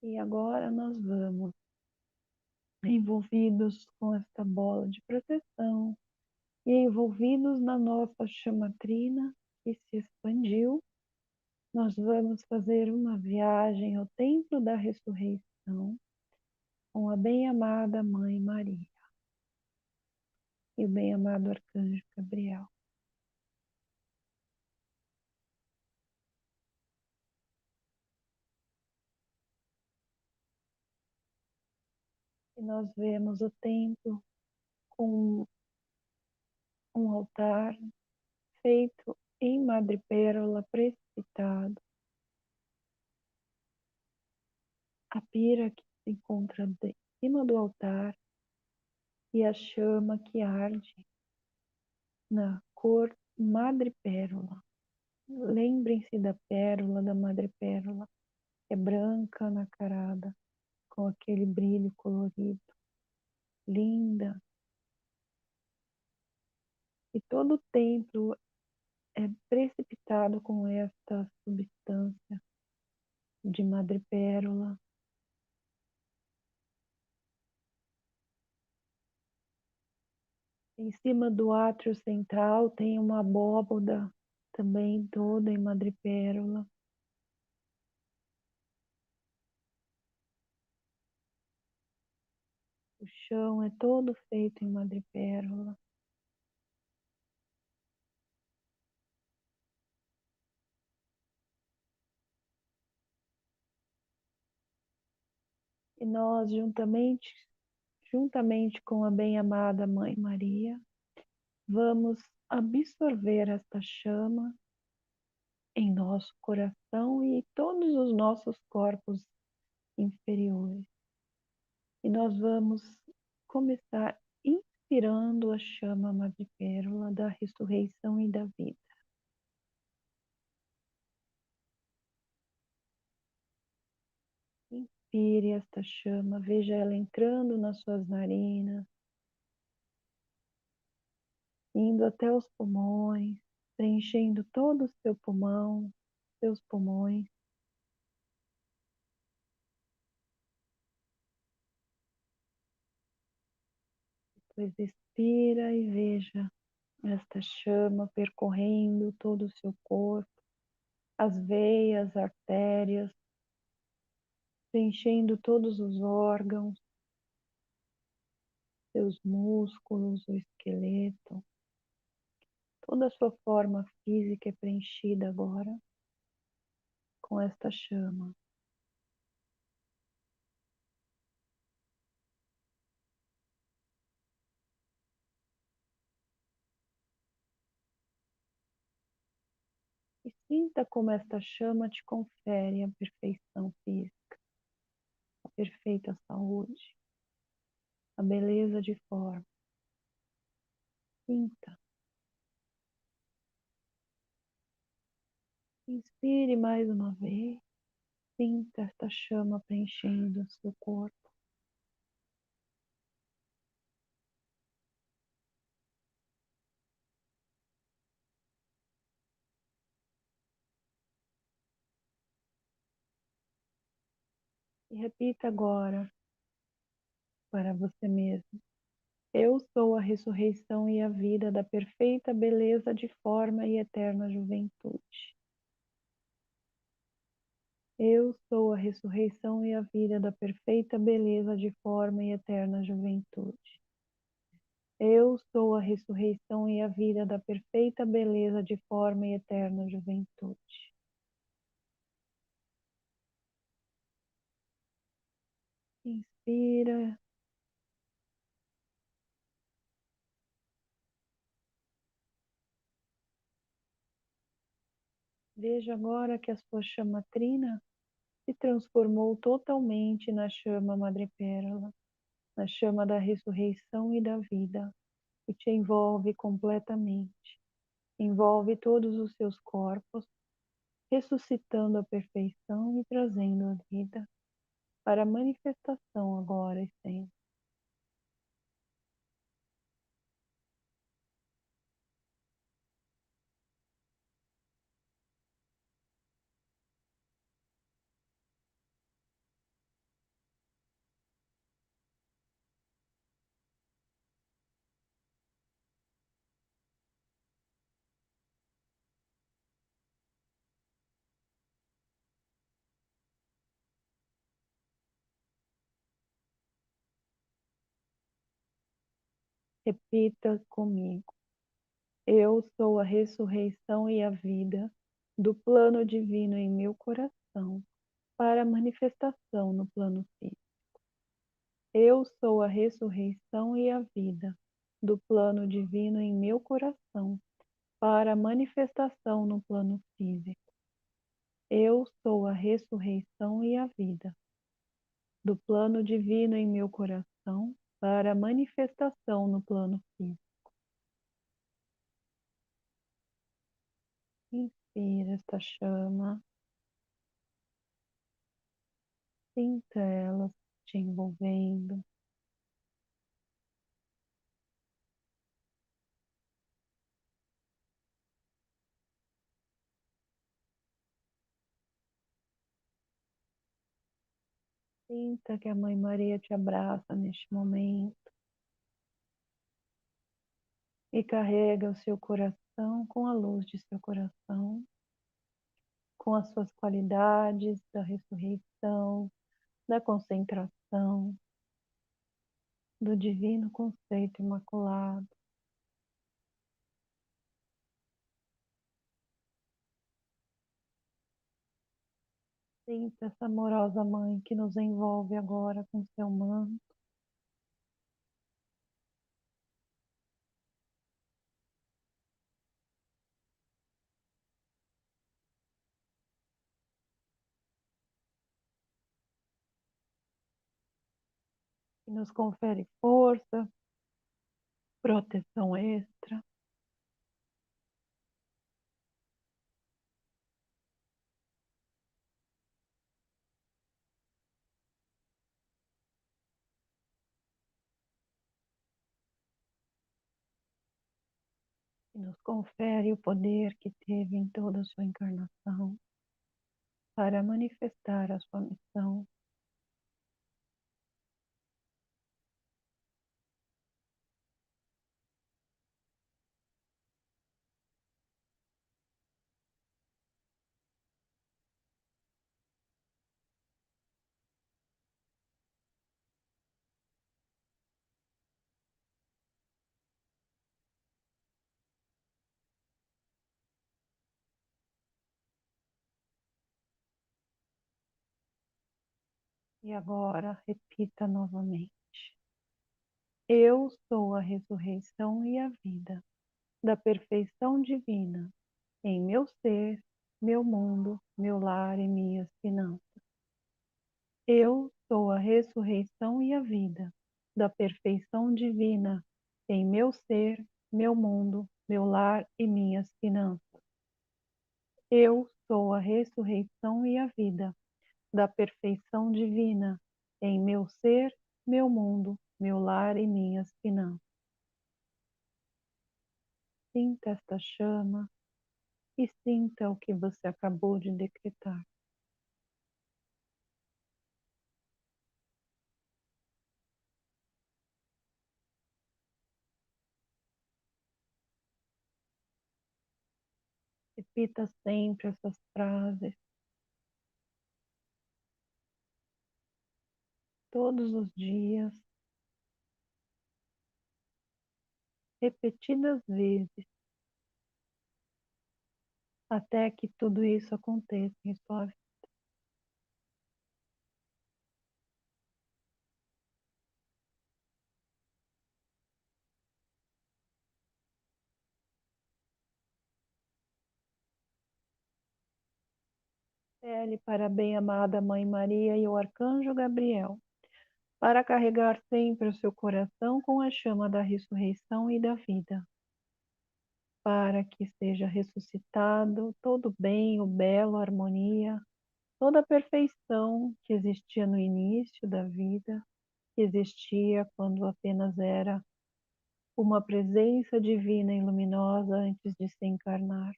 E agora nós vamos, envolvidos com esta bola de proteção e envolvidos na nossa chamatrina que se expandiu, nós vamos fazer uma viagem ao Templo da Ressurreição com a bem-amada Mãe Maria e o bem-amado Arcanjo Gabriel. E nós vemos o templo com um altar feito em madrepérola precipitado, a pira que se encontra de cima do altar e a chama que arde na cor madrepérola. Lembrem-se da pérola, da madrepérola, que é branca nacarada, com aquele brilho colorido, linda. E todo o templo é precipitado com esta substância de madrepérola. Em cima do átrio central tem uma abóboda, também toda em madrepérola. O chão é todo feito em madrepérola. E nós, juntamente com a bem-amada Mãe Maria, vamos absorver esta chama em nosso coração e todos os nossos corpos inferiores. E nós vamos começar inspirando a chama madrepérola da ressurreição e da vida. Inspire esta chama, veja ela entrando nas suas narinas, indo até os pulmões, preenchendo todo o seu pulmão, seus pulmões. Depois expira e veja esta chama percorrendo todo o seu corpo, as veias, artérias, preenchendo todos os órgãos, seus músculos, o esqueleto. Toda a sua forma física é preenchida agora com esta chama. E sinta como esta chama te confere a perfeição física, a perfeita saúde, a beleza de forma. Sinta. Inspire mais uma vez. Sinta esta chama preenchendo o seu corpo. E repita agora para você mesmo. Eu sou a ressurreição e a vida da perfeita beleza de forma e eterna juventude. Eu sou a ressurreição e a vida da perfeita beleza de forma e eterna juventude. Eu sou a ressurreição e a vida da perfeita beleza de forma e eterna juventude. Inspira. Veja agora que a sua chama trina se transformou totalmente na chama madrepérola, na chama da ressurreição e da vida, que te envolve completamente, envolve todos os seus corpos, ressuscitando a perfeição e trazendo a vida para a manifestação agora e sempre. Repita comigo. Eu sou a ressurreição e a vida do plano divino em meu coração para a manifestação no plano físico. Eu sou a ressurreição e a vida do plano divino em meu coração para a manifestação no plano físico. Eu sou a ressurreição e a vida do plano divino em meu coração para a manifestação no plano físico. Inspira esta chama, sinta ela te envolvendo. Sinta que a Mãe Maria te abraça neste momento e carrega o seu coração com a luz de seu coração, com as suas qualidades da ressurreição, da concentração, do divino conceito imaculado. Sinta essa amorosa Mãe que nos envolve agora com seu manto. Que nos confere força, proteção extra. Que nos confere o poder que teve em toda a sua encarnação para manifestar a sua missão. E agora repita novamente. Eu sou a ressurreição e a vida da perfeição divina em meu ser, meu mundo, meu lar e minhas finanças. Eu sou a ressurreição e a vida da perfeição divina em meu ser, meu mundo, meu lar e minhas finanças. Eu sou a ressurreição e a vida da perfeição divina em meu ser, meu mundo, meu lar e minhas finanças. Sinta esta chama e sinta o que você acabou de decretar. Repita sempre essas frases, todos os dias, repetidas vezes, até que tudo isso aconteça em sua vida. Pele para a bem-amada Mãe Maria e o Arcanjo Gabriel, para carregar sempre o seu coração com a chama da ressurreição e da vida, para que seja ressuscitado todo o bem, o belo, a harmonia, toda a perfeição que existia no início da vida, que existia quando apenas era uma presença divina e luminosa antes de se encarnar,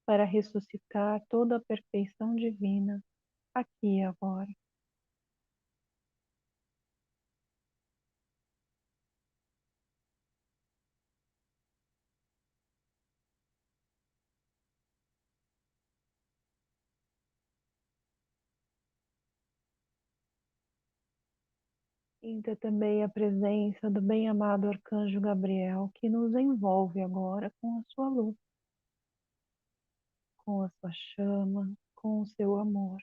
para ressuscitar toda a perfeição divina aqui e agora. Sinta também a presença do bem-amado Arcanjo Gabriel, que nos envolve agora com a sua luz, com a sua chama, com o seu amor.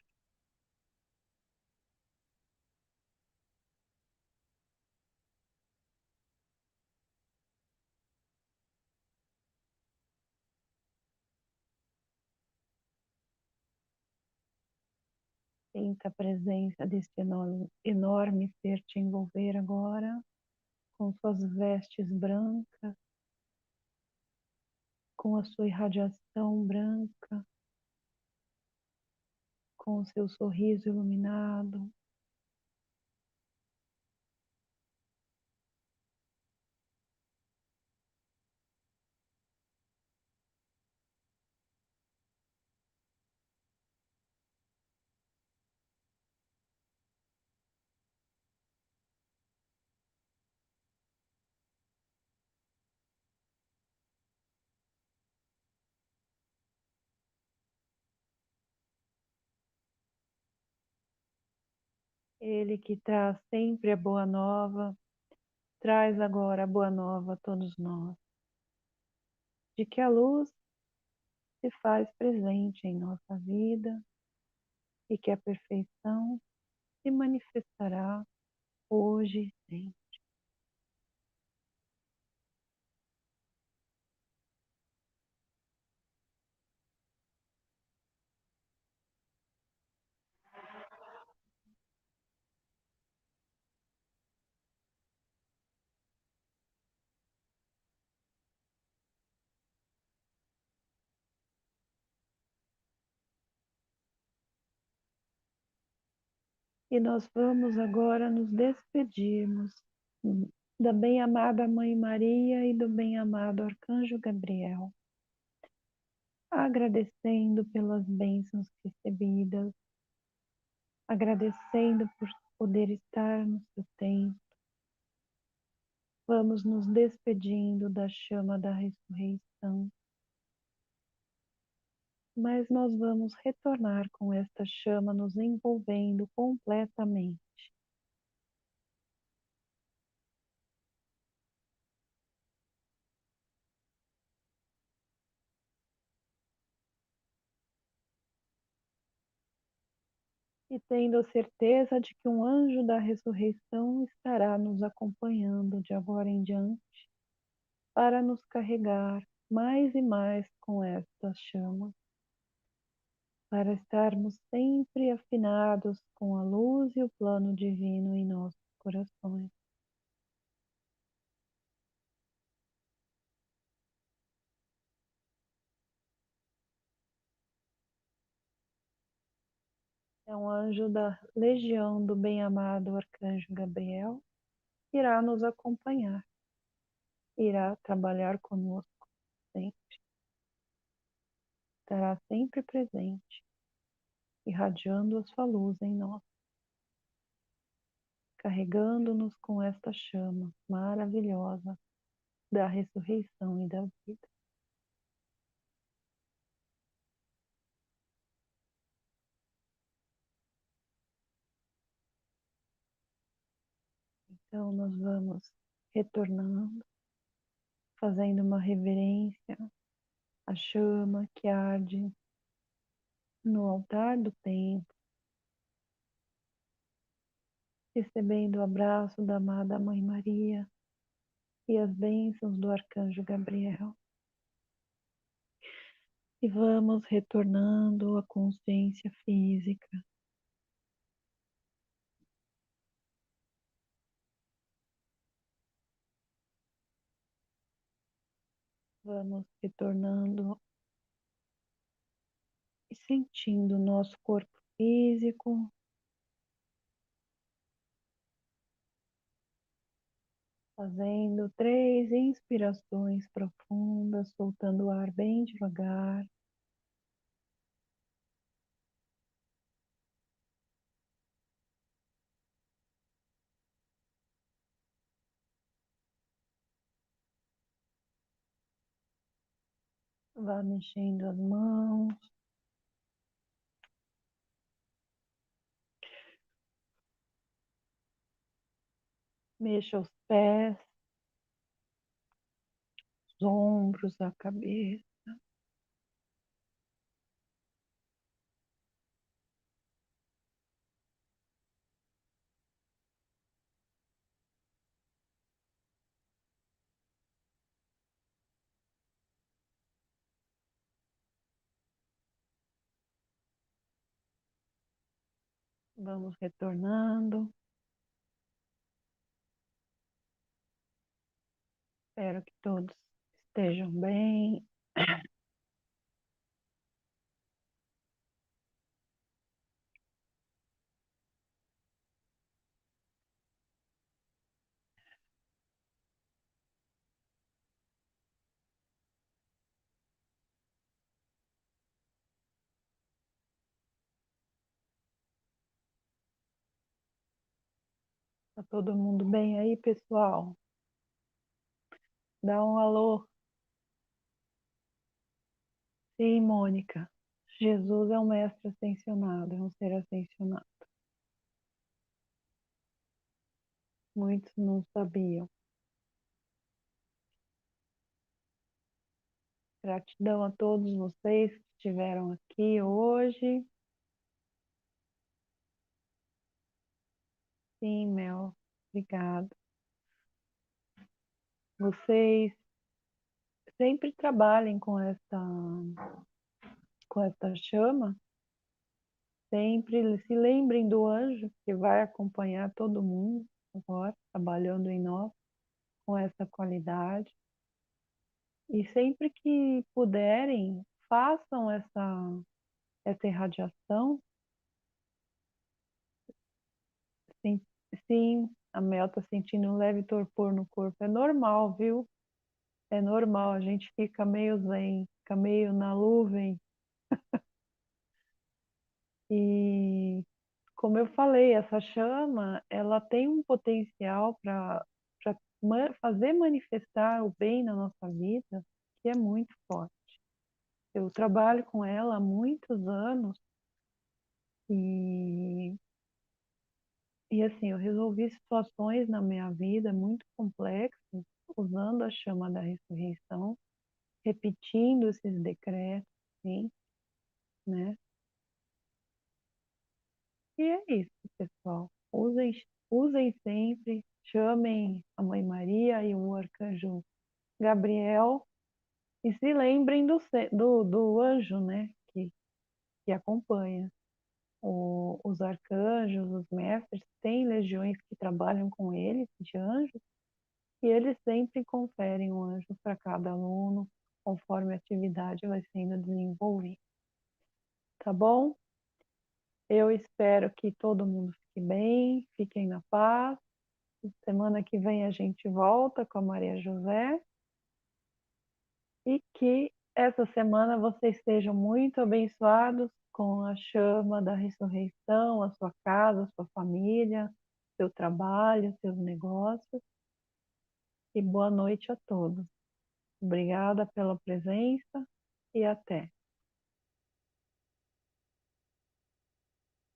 Sinta a presença deste enorme ser te envolver agora, com suas vestes brancas, com a sua irradiação branca, com o seu sorriso iluminado. Ele que traz sempre a boa nova, traz agora a boa nova a todos nós, de que a luz se faz presente em nossa vida e que a perfeição se manifestará hoje e sempre. E nós vamos agora nos despedirmos da bem-amada Mãe Maria e do bem-amado Arcanjo Gabriel, agradecendo pelas bênçãos recebidas, agradecendo por poder estar no seu templo. Vamos nos despedindo da chama da ressurreição, mas nós vamos retornar com esta chama nos envolvendo completamente. E tendo a certeza de que um anjo da ressurreição estará nos acompanhando de agora em diante para nos carregar mais e mais com esta chama, para estarmos sempre afinados com a luz e o plano divino em nossos corações. É um anjo da legião do bem-amado Arcanjo Gabriel, que irá nos acompanhar, irá trabalhar conosco sempre, estará sempre presente, irradiando a sua luz em nós, carregando-nos com esta chama maravilhosa da ressurreição e da vida. Então, nós vamos retornando, fazendo uma reverência à chama que arde no altar do templo, recebendo o abraço da amada Mãe Maria e as bênçãos do Arcanjo Gabriel. E vamos retornando à consciência física. Vamos retornando e sentindo o nosso corpo físico, fazendo 3 inspirações profundas, soltando o ar bem devagar. Vá mexendo as mãos, mexa os pés, os ombros, a cabeça. Vamos retornando. Espero que todos estejam bem. Tá todo mundo bem aí, pessoal? Dá um alô. Sim, Mônica. Jesus é um mestre ascensionado, é um ser ascensionado. Muitos não sabiam. Gratidão a todos vocês que estiveram aqui hoje. Sim, Mel. Obrigada. Vocês sempre trabalhem com esta chama. Sempre se lembrem do anjo que vai acompanhar todo mundo agora, trabalhando em nós com essa qualidade. E sempre que puderem, façam essa irradiação. Sim, sim, a Mel está sentindo um leve torpor no corpo. É normal, viu? É normal, a gente fica meio zen, fica meio na nuvem. E como eu falei, essa chama, ela tem um potencial para fazer manifestar o bem na nossa vida, que é muito forte. Eu trabalho com ela há muitos anos e, e assim, eu resolvi situações na minha vida muito complexas usando a chama da ressurreição, repetindo esses decretos, sim, né? E é isso, pessoal. Usem sempre, chamem a Mãe Maria e o Arcanjo Gabriel e se lembrem do anjo, né, que acompanha. Os arcanjos, os mestres, têm legiões que trabalham com eles, de anjos, e eles sempre conferem um anjo para cada aluno, conforme a atividade vai sendo desenvolvida. Tá bom? Eu espero que todo mundo fique bem, fiquem na paz. Semana que vem a gente volta com a Maria José e que essa semana vocês sejam muito abençoados com a chama da ressurreição, a sua casa, a sua família, seu trabalho, seus negócios. E boa noite a todos. Obrigada pela presença e até.